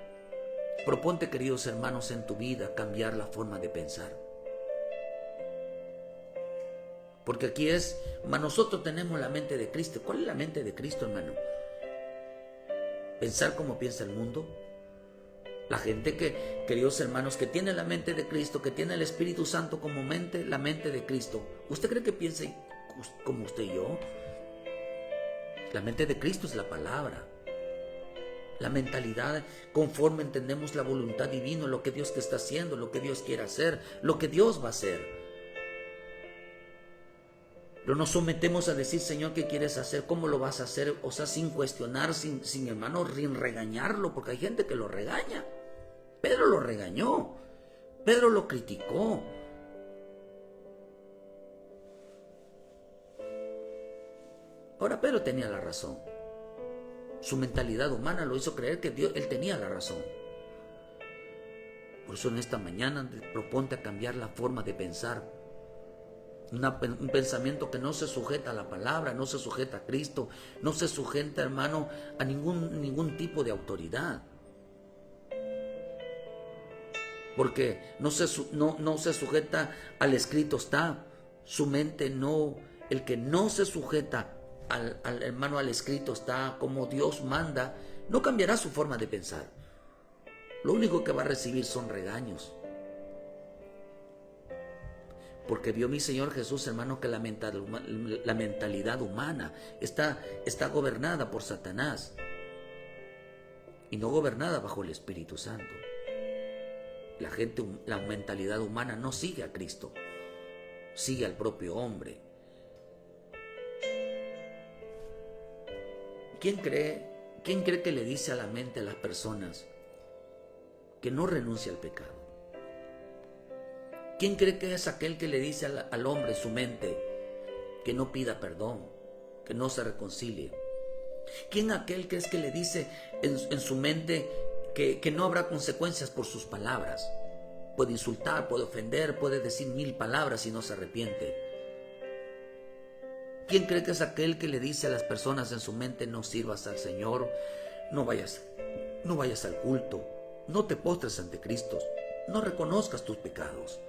proponte, queridos hermanos, en tu vida cambiar la forma de pensar. Porque aquí nosotros tenemos la mente de Cristo. ¿Cuál es la mente de Cristo, hermano? Pensar como piensa el mundo. La gente queridos hermanos, que tiene la mente de Cristo, que tiene el Espíritu Santo como mente, la mente de Cristo. ¿Usted cree que piense como usted y yo? La mente de Cristo es la palabra. La mentalidad conforme entendemos la voluntad divina, lo que Dios te está haciendo, lo que Dios quiere hacer, lo que Dios va a hacer. Pero nos sometemos a decir, Señor, ¿qué quieres hacer? ¿Cómo lo vas a hacer? O sea, sin cuestionar, sin hermano, sin regañarlo, porque hay gente que lo regaña. Pedro lo regañó, Pedro lo criticó. Ahora Pedro tenía la razón. Su mentalidad humana lo hizo creer que él tenía la razón. Por eso en esta mañana proponte a cambiar la forma de pensar. Un pensamiento que no se sujeta a la palabra, no se sujeta a Cristo, no se sujeta, hermano, a ningún tipo de autoridad. Porque no se sujeta al escrito está. Su mente no, el que no se sujeta al hermano al escrito está, como Dios manda, no cambiará su forma de pensar. Lo único que va a recibir son regaños. Porque vio mi Señor Jesús, hermano, que la mentalidad humana está gobernada por Satanás y no gobernada bajo el Espíritu Santo. La mentalidad humana no sigue a Cristo, sigue al propio hombre. ¿Quién cree que le dice a la mente a las personas que no renuncie al pecado? ¿Quién cree que es aquel que le dice al hombre, su mente, que no pida perdón, que no se reconcilie? ¿Quién aquel que es que le dice en su mente que no habrá consecuencias por sus palabras? Puede insultar, puede ofender, puede decir 1000 palabras y no se arrepiente. ¿Quién cree que es aquel que le dice a las personas en su mente: no sirvas al Señor, no vayas al culto, no te postres ante Cristo, no reconozcas tus pecados?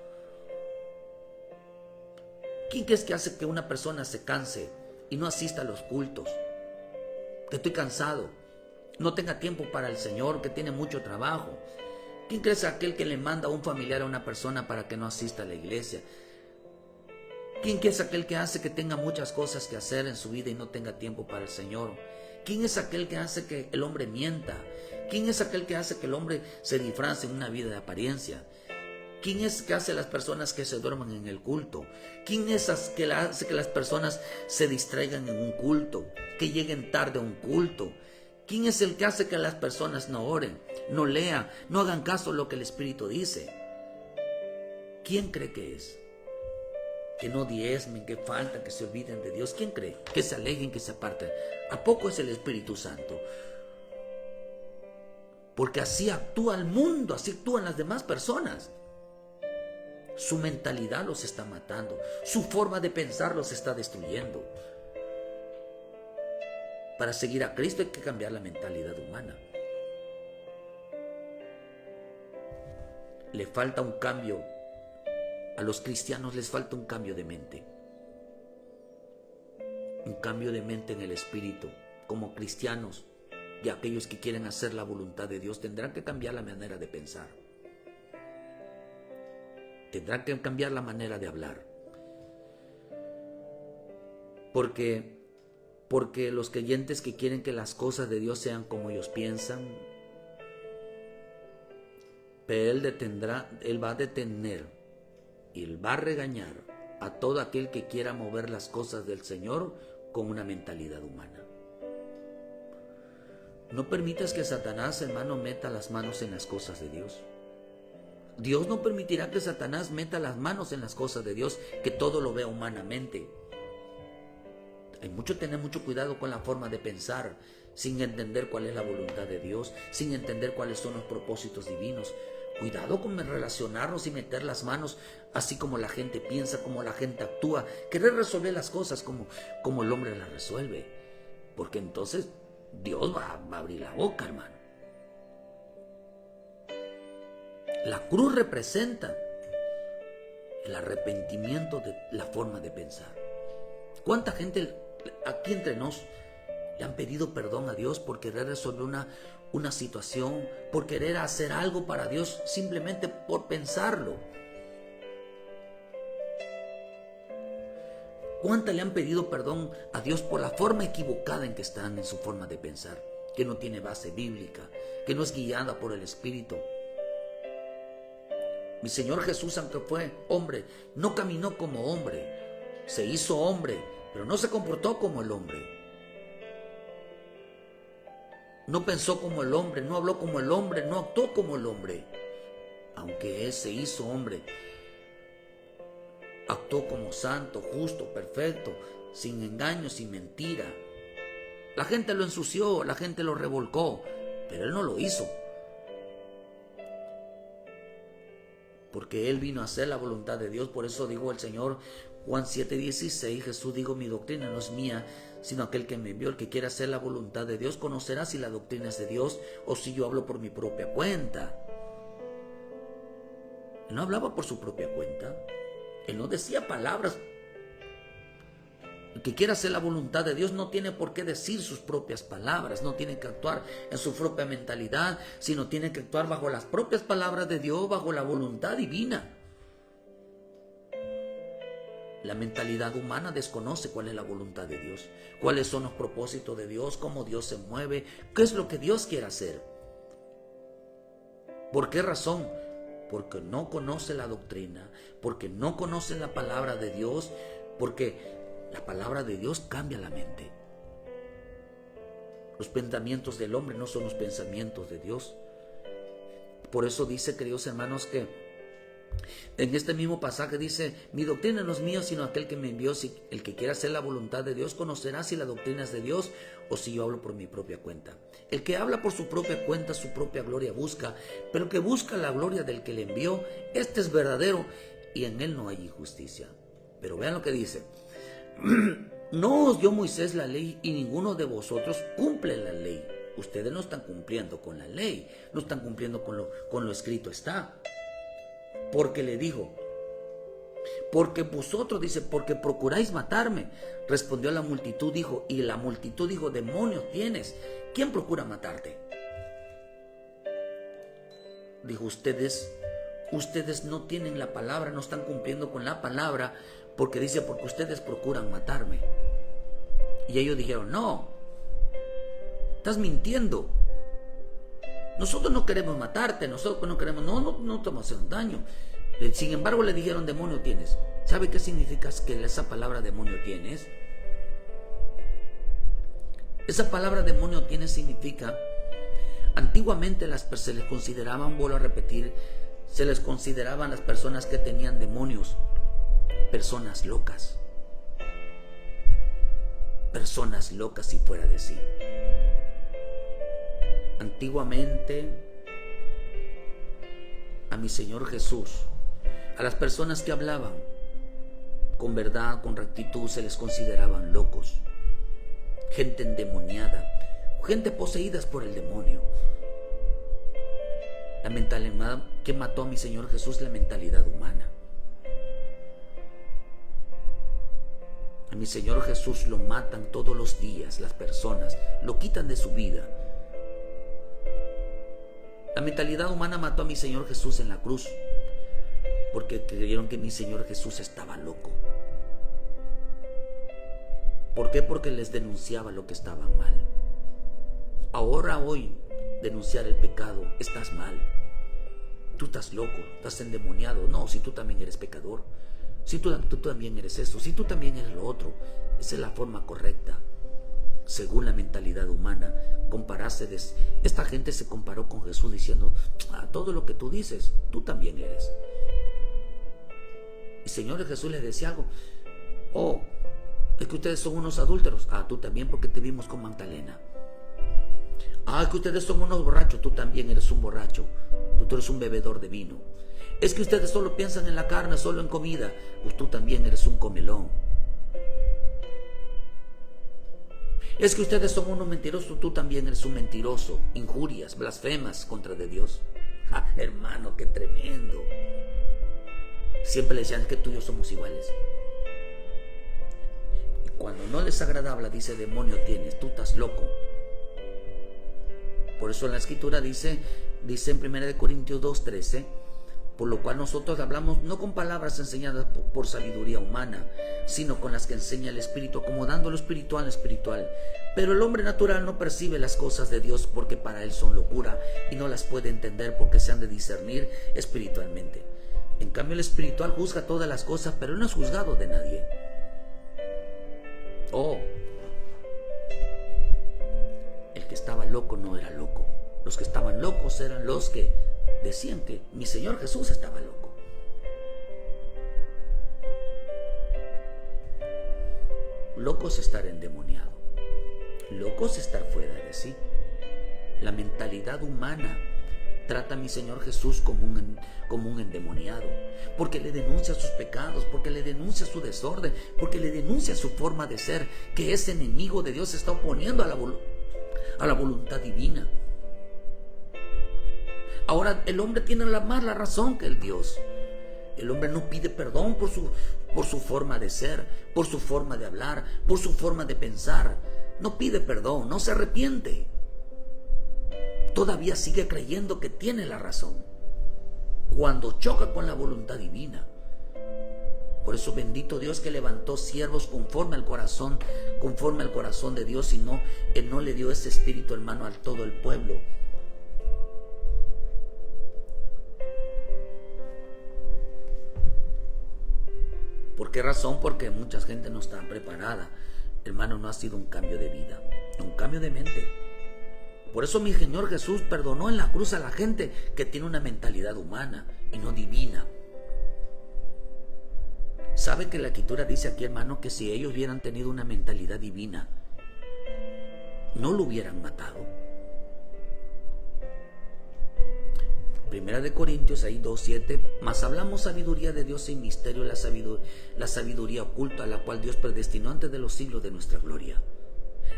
¿Quién crees que hace que una persona se canse y no asista a los cultos? Que estoy cansado, no tenga tiempo para el Señor, que tiene mucho trabajo. ¿Quién crees aquel que le manda a un familiar a una persona para que no asista a la iglesia? ¿Quién es aquel que hace que tenga muchas cosas que hacer en su vida y no tenga tiempo para el Señor? ¿Quién es aquel que hace que el hombre mienta? ¿Quién es aquel que hace que el hombre se disfrace en una vida de apariencia? ¿Quién es que hace a las personas que se duerman en el culto? ¿Quién es que hace que las personas se distraigan en un culto, que lleguen tarde a un culto? ¿Quién es el que hace que las personas no oren, no lean, no hagan caso a lo que el Espíritu dice? ¿Quién cree que es? Que no diezmen, que faltan, que se olviden de Dios. ¿Quién cree? Que se alejen, que se aparten. ¿A poco es el Espíritu Santo? Porque así actúa el mundo, así actúan las demás personas. Su mentalidad los está matando, su forma de pensar los está destruyendo. Para seguir a Cristo hay que cambiar la mentalidad humana. Le falta un cambio. A los cristianos les falta un cambio de mente. Un cambio de mente en el espíritu. Como cristianos y aquellos que quieren hacer la voluntad de Dios tendrán que cambiar la manera de pensar. Tendrán que cambiar la manera de hablar. Porque los creyentes que quieren que las cosas de Dios sean como ellos piensan, pero Él va a detener y Él va a regañar a todo aquel que quiera mover las cosas del Señor con una mentalidad humana. No permitas que Satanás, hermano, meta las manos en las cosas de Dios. Dios no permitirá que Satanás meta las manos en las cosas de Dios, que todo lo vea humanamente. Hay tener mucho cuidado con la forma de pensar, sin entender cuál es la voluntad de Dios, sin entender cuáles son los propósitos divinos. Cuidado con relacionarnos y meter las manos así como la gente piensa, como la gente actúa, querer resolver las cosas como el hombre las resuelve. Porque entonces Dios va a abrir la boca, hermano. La cruz representa el arrepentimiento de la forma de pensar. ¿Cuánta gente aquí entre nos le han pedido perdón a Dios por querer resolver una situación, por querer hacer algo para Dios simplemente por pensarlo? ¿Cuántas le han pedido perdón a Dios por la forma equivocada en que están en su forma de pensar, que no tiene base bíblica, que no es guiada por el Espíritu? Mi Señor Jesús, aunque fue hombre, no caminó como hombre, se hizo hombre, pero no se comportó como el hombre. No pensó como el hombre, no habló como el hombre, no actuó como el hombre. Aunque Él se hizo hombre, actuó como santo, justo, perfecto, sin engaño, sin mentira. La gente lo ensució, la gente lo revolcó, pero Él no lo hizo. Porque Él vino a hacer la voluntad de Dios. Por eso dijo el Señor, Juan 7:16, Jesús dijo: mi doctrina no es mía, sino aquel que me envió. El que quiera hacer la voluntad de Dios conocerá si la doctrina es de Dios o si yo hablo por mi propia cuenta. Él no hablaba por su propia cuenta. Él no decía palabras. El que quiera hacer la voluntad de Dios no tiene por qué decir sus propias palabras, no tiene que actuar en su propia mentalidad, sino tiene que actuar bajo las propias palabras de Dios, bajo la voluntad divina. La mentalidad humana desconoce cuál es la voluntad de Dios, cuáles son los propósitos de Dios, cómo Dios se mueve, qué es lo que Dios quiere hacer. ¿Por qué razón porque no conoce la doctrina, porque no conoce la palabra de Dios, porque la palabra de Dios cambia la mente. Los pensamientos del hombre no son los pensamientos de Dios. Por eso dice, queridos hermanos, que en este mismo pasaje dice: mi doctrina no es mía, sino aquel que me envió. Si el que quiera hacer la voluntad de Dios conocerá si la doctrina es de Dios o si yo hablo por mi propia cuenta. El que habla por su propia cuenta, su propia gloria busca, pero el que busca la gloria del que le envió, este es verdadero y en él no hay injusticia. Pero vean lo que dice: no os dio Moisés la ley y ninguno de vosotros cumple la ley. Ustedes no están cumpliendo con la ley, no están cumpliendo con lo escrito está. Porque le dijo: porque vosotros, dice, porque procuráis matarme. Respondió la multitud, dijo, y la multitud dijo: demonios tienes, ¿quién procura matarte? Dijo: ustedes no tienen la palabra, no están cumpliendo con la palabra, porque dice: porque ustedes procuran matarme. Y ellos dijeron: no, estás mintiendo. Nosotros no queremos matarte, nosotros no queremos, no te vamos a hacer daño. Sin embargo, le dijeron: demonio tienes. ¿Sabe qué significa esa palabra demonio tienes? Esa palabra demonio tienes significa, antiguamente se les consideraban, vuelvo a repetir, se les consideraban las personas que tenían demonios, personas locas y fuera de sí. Antiguamente, a mi Señor Jesús, a las personas que hablaban con verdad, con rectitud, se les consideraban locos, gente endemoniada, gente poseídas por el demonio. La mentalidad que mató a mi Señor Jesús, la mentalidad humana. A mi Señor Jesús lo matan todos los días las personas, lo quitan de su vida. La mentalidad humana mató a mi Señor Jesús en la cruz, porque creyeron que mi Señor Jesús estaba loco. ¿Por qué? Porque les denunciaba lo que estaba mal. Hoy, denunciar el pecado, estás mal. Tú estás loco, estás endemoniado. No, si tú también eres pecador, si tú también eres esto, si tú también eres lo otro. Esa es la forma correcta. Según la mentalidad humana, esta gente se comparó con Jesús diciendo: todo lo que tú dices, tú también eres. Y Señor Jesús les decía algo: oh, es que ustedes son unos adúlteros. Tú también, porque te vimos con Magdalena. Es que ustedes son unos borrachos. Tú también eres un borracho. Tú eres un bebedor de vino. Es que ustedes solo piensan en la carne, solo en comida. Pues tú también eres un comelón. Es que ustedes son unos mentirosos, tú también eres un mentiroso. Injurias, blasfemas contra de Dios. Hermano, qué tremendo. Siempre le decían: que tú y yo somos iguales. Y cuando no les agradaba, dice: demonio tienes, tú estás loco. Por eso en la escritura dice en 1 Corintios 2:13: por lo cual nosotros hablamos no con palabras enseñadas por sabiduría humana, sino con las que enseña el Espíritu, acomodando lo espiritual en espiritual. Pero el hombre natural no percibe las cosas de Dios, porque para él son locura, y no las puede entender, porque se han de discernir espiritualmente. En cambio, el espiritual juzga todas las cosas, pero no es juzgado de nadie. El que estaba loco no era loco. Los que estaban locos eran los que decían que mi Señor Jesús estaba loco. Loco es estar endemoniado. Loco es estar fuera de sí. La mentalidad humana trata a mi Señor Jesús como un endemoniado, porque le denuncia sus pecados, porque le denuncia su desorden, porque le denuncia su forma de ser, que ese enemigo de Dios se está oponiendo a la voluntad divina. Ahora el hombre tiene más la razón que el Dios. El hombre no pide perdón por su forma de ser, por su forma de hablar, por su forma de pensar. No pide perdón, no se arrepiente. Todavía sigue creyendo que tiene la razón, cuando choca con la voluntad divina. Por eso bendito Dios que levantó siervos conforme al corazón de Dios, y Él no le dio ese espíritu, hermano, a todo el pueblo. ¿Por qué razón? Porque mucha gente no está preparada. Hermano, no ha sido un cambio de vida, un cambio de mente. Por eso mi Señor Jesús perdonó en la cruz a la gente que tiene una mentalidad humana y no divina. ¿Sabe que la Escritura dice aquí, hermano, que si ellos hubieran tenido una mentalidad divina, no lo hubieran matado? Primera de Corintios ahí 2:7, mas hablamos sabiduría de Dios sin misterio, la sabiduría oculta, la cual Dios predestinó antes de los siglos de nuestra gloria,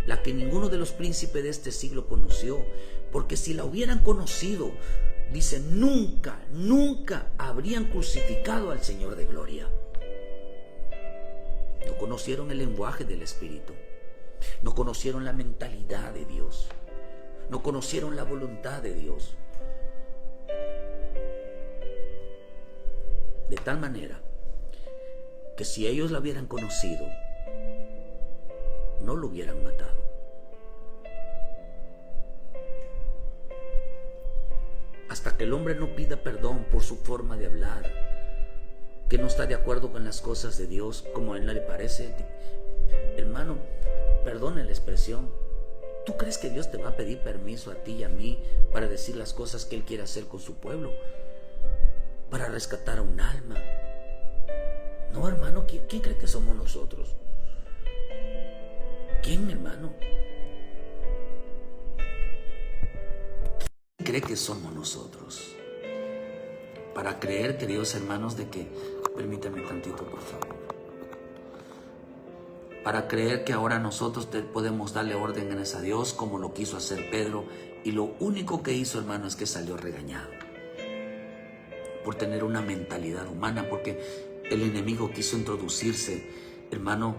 la que ninguno de los príncipes de este siglo conoció, porque si la hubieran conocido, dice, nunca habrían crucificado al Señor de gloria. No conocieron el lenguaje del Espíritu, no conocieron la mentalidad de Dios, no conocieron la voluntad de Dios. De tal manera que si ellos la hubieran conocido, no lo hubieran matado. Hasta que el hombre no pida perdón por su forma de hablar, que no está de acuerdo con las cosas de Dios como a él no le parece. Hermano, perdone la expresión. ¿Tú crees que Dios te va a pedir permiso a ti y a mí para decir las cosas que Él quiere hacer con su pueblo? Para rescatar a un alma. No, hermano, ¿quién cree que somos nosotros? ¿Quién, hermano? ¿Quién cree que somos nosotros? Para creer, queridos hermanos, de que, permítame tantito, por favor. Para creer que ahora nosotros podemos darle órdenes a Dios como lo quiso hacer Pedro, y lo único que hizo, hermano, es que salió regañado por tener una mentalidad humana, porque el enemigo quiso introducirse, hermano,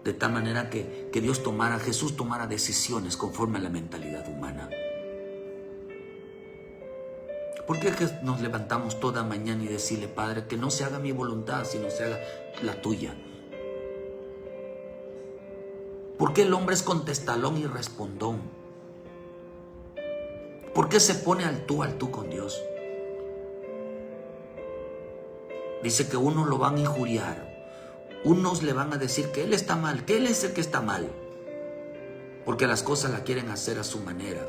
de tal manera que Jesús tomara decisiones conforme a la mentalidad humana. ¿Por qué nos levantamos toda mañana y decirle, Padre, que no se haga mi voluntad, sino se haga la tuya? ¿Por qué el hombre es contestalón y respondón? ¿Por qué se pone al tú con Dios? Dice que unos lo van a injuriar, unos le van a decir que él está mal, que él es el que está mal, porque las cosas la quieren hacer a su manera.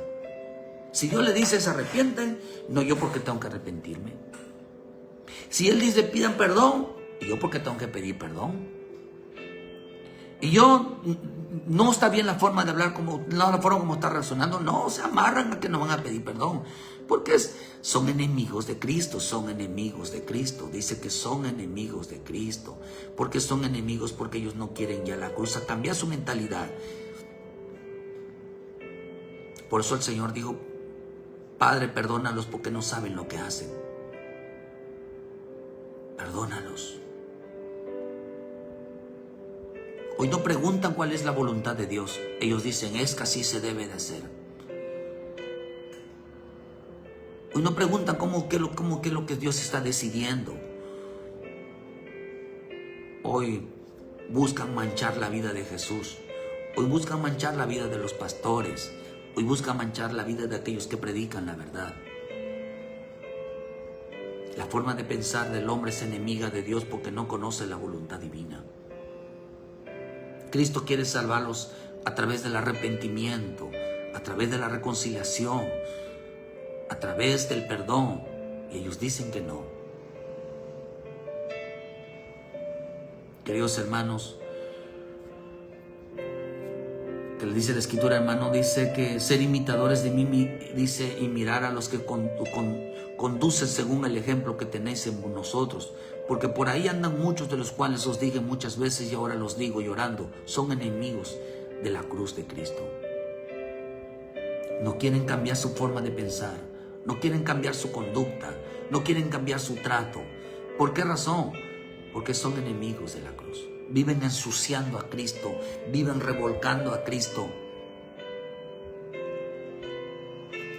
Si Dios le dice se arrepienten, no, yo porque tengo que arrepentirme. Si Él dice pidan perdón, yo porque tengo que pedir perdón. Y yo, no está bien la forma de hablar, la forma como está razonando, no, se amarran a que no van a pedir perdón, porque son enemigos de Cristo, son enemigos de Cristo. Dice que son enemigos de Cristo. Porque son enemigos, porque ellos no quieren ya la cruz, a cambiar su mentalidad. Por eso el Señor dijo, Padre, perdónalos porque no saben lo que hacen. Perdónalos. Hoy no preguntan cuál es la voluntad de Dios. Ellos dicen, es que así se debe de hacer. Hoy no preguntan qué es lo que Dios está decidiendo. Hoy buscan manchar la vida de Jesús. Hoy buscan manchar la vida de los pastores. Hoy buscan manchar la vida de aquellos que predican la verdad. La forma de pensar del hombre es enemiga de Dios porque no conoce la voluntad divina. Cristo quiere salvarlos a través del arrepentimiento, a través de la reconciliación, a través del perdón. Y ellos dicen que no. Queridos hermanos, que le dice la Escritura, hermano, dice que ser imitadores de mí, dice, y mirar a los que conducen según el ejemplo que tenéis en nosotros, porque por ahí andan muchos de los cuales os dije muchas veces y ahora los digo llorando, son enemigos de la cruz de Cristo. No quieren cambiar su forma de pensar, no quieren cambiar su conducta, no quieren cambiar su trato. ¿Por qué razón? Porque son enemigos de la cruz. Viven ensuciando a Cristo, viven revolcando a Cristo,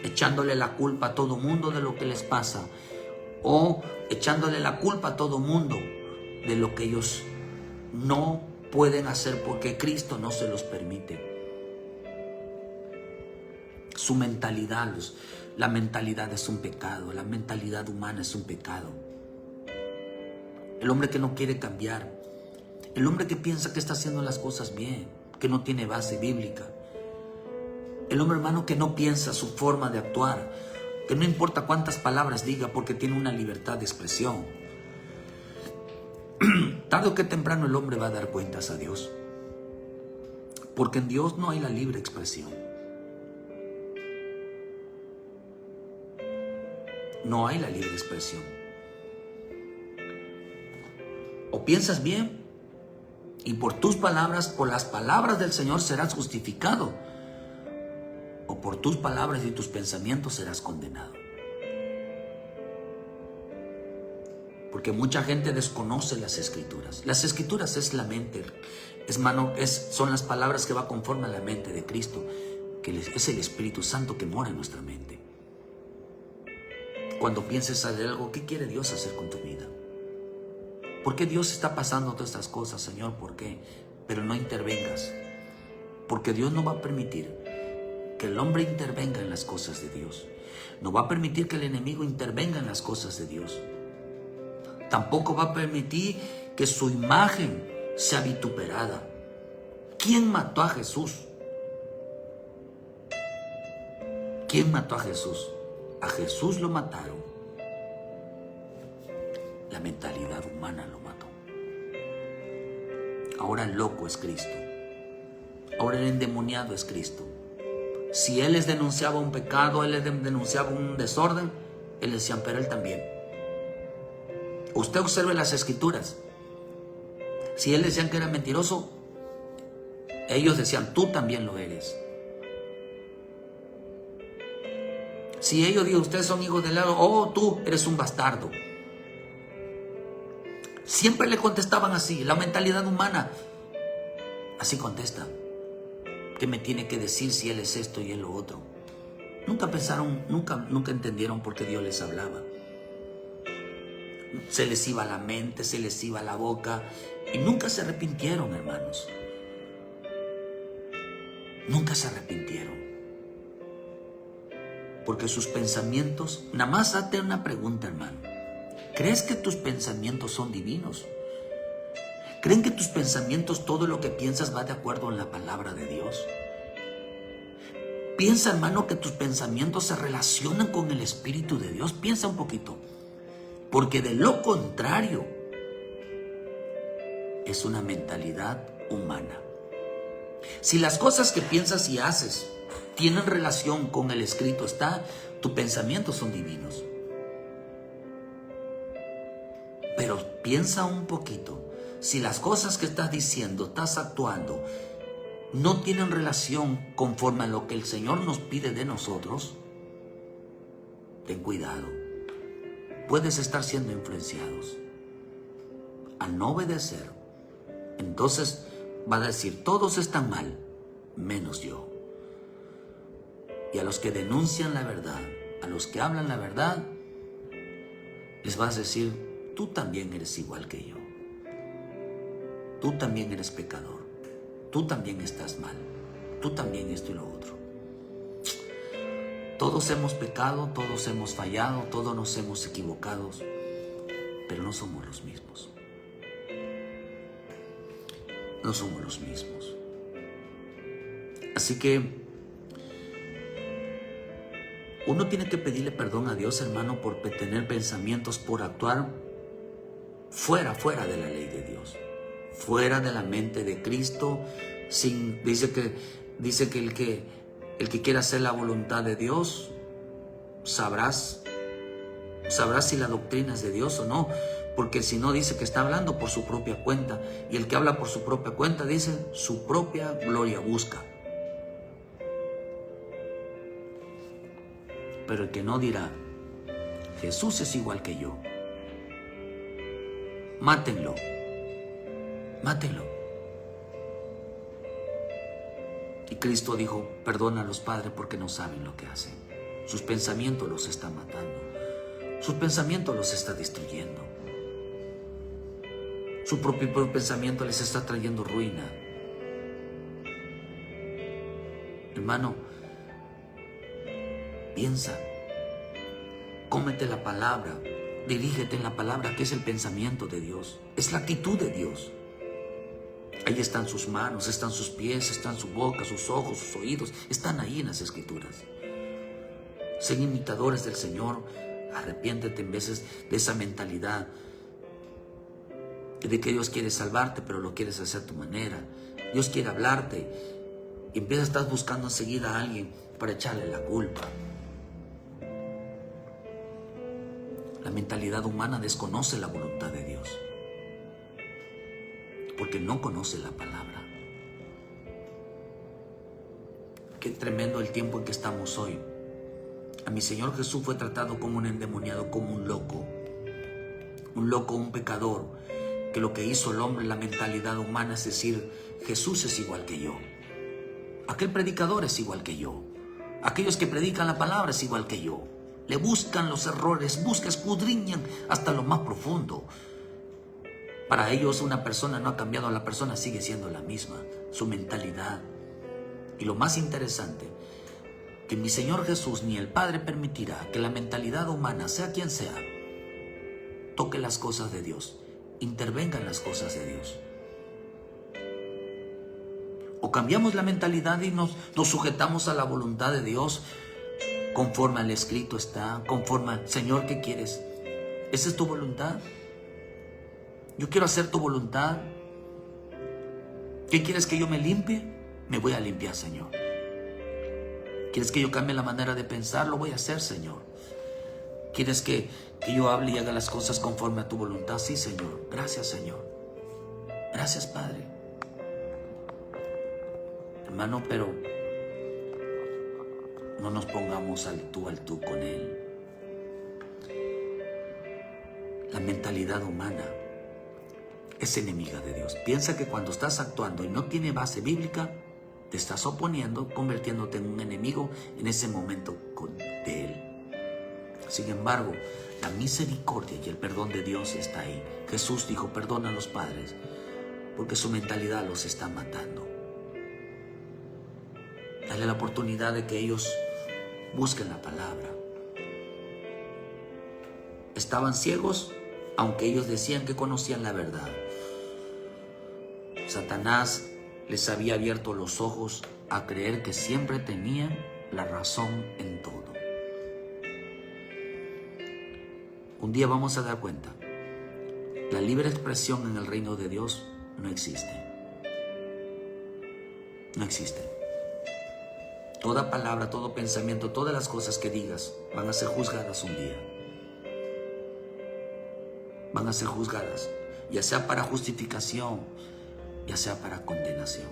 echándole la culpa a todo mundo de lo que les pasa, o echándole la culpa a todo mundo de lo que ellos no pueden hacer porque Cristo no se los permite. Su mentalidad, la mentalidad es un pecado, la mentalidad humana es un pecado. El hombre que no quiere cambiar, El hombre que piensa que está haciendo las cosas bien, que no tiene base bíblica. El hombre, hermano, que no piensa su forma de actuar, que no importa cuántas palabras diga porque tiene una libertad de expresión. Tarde o que temprano el hombre va a dar cuentas a Dios. Porque en Dios no hay la libre expresión. No hay la libre expresión. O piensas bien y por tus palabras, por las palabras del Señor serás justificado. O por tus palabras y tus pensamientos serás condenado. Porque mucha gente desconoce las Escrituras. Las Escrituras es la mente, son las palabras que va conforme a la mente de Cristo, que es el Espíritu Santo que mora en nuestra mente. Cuando pienses hacer algo, ¿qué quiere Dios hacer con tu vida? ¿Por qué Dios está pasando todas estas cosas, Señor? ¿Por qué? Pero no intervengas, porque Dios no va a permitir que el hombre intervenga en las cosas de Dios. No va a permitir que el enemigo intervenga en las cosas de Dios. Tampoco va a permitir que su imagen sea vituperada. ¿Quién mató a Jesús? ¿Quién mató a Jesús? A Jesús lo mataron. La mentalidad humana lo mató. Ahora el loco es Cristo. Ahora el endemoniado es Cristo. Si él les denunciaba un pecado, él les denunciaba un desorden, él decía, pero él también. Usted observe las Escrituras. Si él decían que era mentiroso, ellos decían, tú también lo eres. Si ellos dijeron, ustedes son hijos del diablo, oh, tú eres un bastardo. Siempre le contestaban así, la mentalidad humana. Así contesta. ¿Qué me tiene que decir si él es esto y él lo otro? Nunca pensaron, nunca entendieron por qué Dios les hablaba. Se les iba la mente, se les iba la boca y nunca se arrepintieron, hermanos. Nunca se arrepintieron. Porque sus pensamientos, nada más hazte una pregunta, hermano. ¿Crees que tus pensamientos son divinos? ¿Creen que tus pensamientos, todo lo que piensas va de acuerdo en la palabra de Dios? Piensa, hermano, que tus pensamientos se relacionan con el Espíritu de Dios. Piensa un poquito. Porque de lo contrario, es una mentalidad humana. Si las cosas que piensas y haces tienen relación con el escrito, tus pensamientos son divinos. Pero piensa un poquito. Si las cosas que estás diciendo, estás actuando, no tienen relación conforme a lo que el Señor nos pide de nosotros, ten cuidado. Puedes estar siendo influenciados. Al no obedecer, entonces va a decir, todos están mal, menos yo. Y a los que denuncian la verdad, a los que hablan la verdad, les vas a decir, tú también eres igual que yo. Tú también eres pecador. Tú también estás mal. Tú también esto y lo otro. Todos hemos pecado, todos hemos fallado, todos nos hemos equivocado, pero no somos los mismos. No somos los mismos. Así que uno tiene que pedirle perdón a Dios, hermano, por tener pensamientos, por actuar fuera de la ley de Dios, fuera de la mente de Cristo. Dice que el que quiera hacer la voluntad de Dios, sabrás si la doctrina es de Dios o no, porque si no, dice que está hablando por su propia cuenta, y el que habla por su propia cuenta, dice, su propia gloria busca. Pero el que no dirá, Jesús es igual que yo, mátenlo. Y Cristo dijo, perdona a los padres porque no saben lo que hacen. Sus pensamientos los están matando. Sus pensamientos los está destruyendo. Su propio pensamiento les está trayendo ruina. Hermano, piensa, cómete la palabra, dirígete en la palabra, que es el pensamiento de Dios, es la actitud de Dios. Ahí están sus manos, están sus pies, están su boca, sus ojos, sus oídos. Están ahí en las Escrituras. Sean imitadores del Señor. Arrepiéntete en veces de esa mentalidad de que Dios quiere salvarte, pero lo quieres hacer a tu manera. Dios quiere hablarte y estás buscando enseguida a alguien para echarle la culpa. La mentalidad humana desconoce la voluntad de Dios porque no conoce la palabra. Qué tremendo el tiempo en que estamos hoy. A mi Señor Jesús fue tratado como un endemoniado, como un loco, un pecador, que lo que hizo el hombre, la mentalidad humana, es decir, Jesús es igual que yo. Aquel predicador es igual que yo. Aquellos que predican la palabra es igual que yo. Le buscan los errores, escudriñan hasta lo más profundo. Para ellos una persona no ha cambiado, la persona sigue siendo la misma, su mentalidad. Y lo más interesante, que mi Señor Jesús ni el Padre permitirá que la mentalidad humana, sea quien sea, toque las cosas de Dios, intervenga en las cosas de Dios. O cambiamos la mentalidad y nos sujetamos a la voluntad de Dios, conforme al escrito está, conforme al Señor, ¿qué quieres? ¿Esa es tu voluntad? Yo quiero hacer tu voluntad. ¿Qué quieres que yo me limpie? Me voy a limpiar, Señor. ¿Quieres que yo cambie la manera de pensar? Lo voy a hacer, Señor. ¿Quieres que yo hable y haga las cosas conforme a tu voluntad? Sí, Señor. Gracias, Señor. Gracias, Padre. Hermano, pero no nos pongamos al tú con Él. La mentalidad humana es enemiga de Dios. Piensa que cuando estás actuando y no tiene base bíblica, te estás oponiendo, convirtiéndote en un enemigo en ese momento de Él. Sin embargo, la misericordia y el perdón de Dios está ahí. Jesús dijo, perdona a los padres, porque su mentalidad los está matando. Dale la oportunidad de que ellos busquen la palabra. Estaban ciegos, aunque ellos decían que conocían la verdad. Satanás les había abierto los ojos a creer que siempre tenían la razón en todo. Un día vamos a dar cuenta, la libre expresión en el reino de Dios no existe. No existe. Toda palabra, todo pensamiento, todas las cosas que digas van a ser juzgadas un día. Van a ser juzgadas, ya sea para justificación, ya sea para condenación.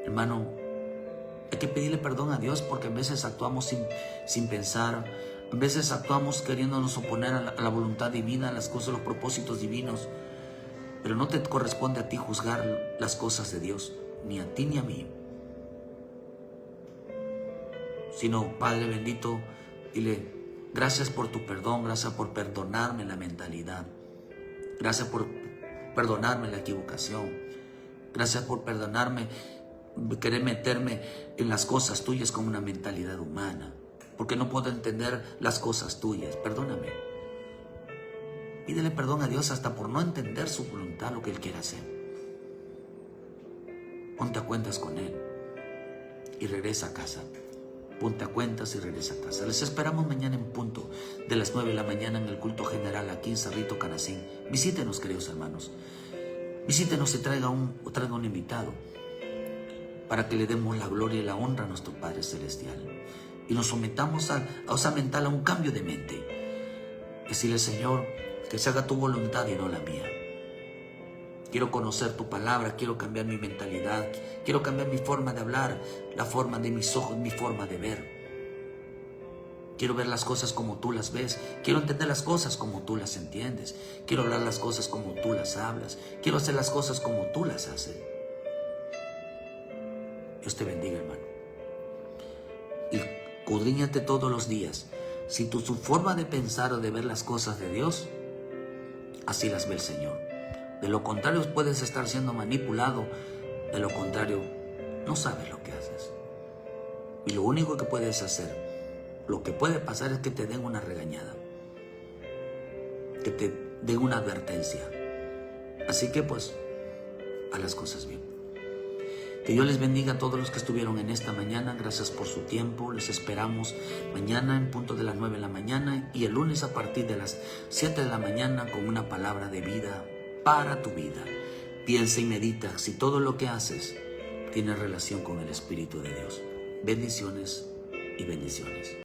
Hermano, hay que pedirle perdón a Dios porque a veces actuamos sin pensar, a veces actuamos queriéndonos oponer a la voluntad divina, a las cosas, los propósitos divinos, pero no te corresponde a ti juzgar las cosas de Dios, ni a ti ni a mí. Sino, Padre bendito, dile, gracias por tu perdón, gracias por perdonarme la mentalidad, gracias por perdonarme la equivocación, gracias por perdonarme querer meterme en las cosas tuyas con una mentalidad humana, porque no puedo entender las cosas tuyas. Perdóname. Pídele perdón a Dios hasta por no entender su voluntad, lo que Él quiere hacer. Ponte a cuentas con Él y regresa a casa. Ponte a cuentas y regresa a casa. Les esperamos mañana en punto de las 9 de la mañana en el culto general aquí en Cerrito, Canacín. Visítenos, queridos hermanos. Visítenos y traiga un invitado para que le demos la gloria y la honra a nuestro Padre Celestial. Y nos sometamos a un cambio de mente. Decirle, Señor, que se haga tu voluntad y no la mía. Quiero conocer tu palabra, quiero cambiar mi mentalidad, quiero cambiar mi forma de hablar, la forma de mis ojos, mi forma de ver. Quiero ver las cosas como tú las ves, quiero entender las cosas como tú las entiendes, quiero hablar las cosas como tú las hablas, quiero hacer las cosas como tú las haces. Dios te bendiga, hermano. Y escudriñate todos los días. Si tu forma de pensar o de ver las cosas de Dios, así las ve el Señor. De lo contrario, puedes estar siendo manipulado. De lo contrario, no sabes lo que haces. Y lo único que puedes hacer, lo que puede pasar es que te den una regañada, que te den una advertencia, Así que pues, a las cosas bien. Que Dios les bendiga a todos los que estuvieron en esta mañana. Gracias por su tiempo. Les esperamos mañana en punto de las 9 de la mañana y el lunes a partir de las 7 de la mañana con una palabra de vida para tu vida. Piensa y medita si todo lo que haces tiene relación con el Espíritu de Dios. Bendiciones y bendiciones.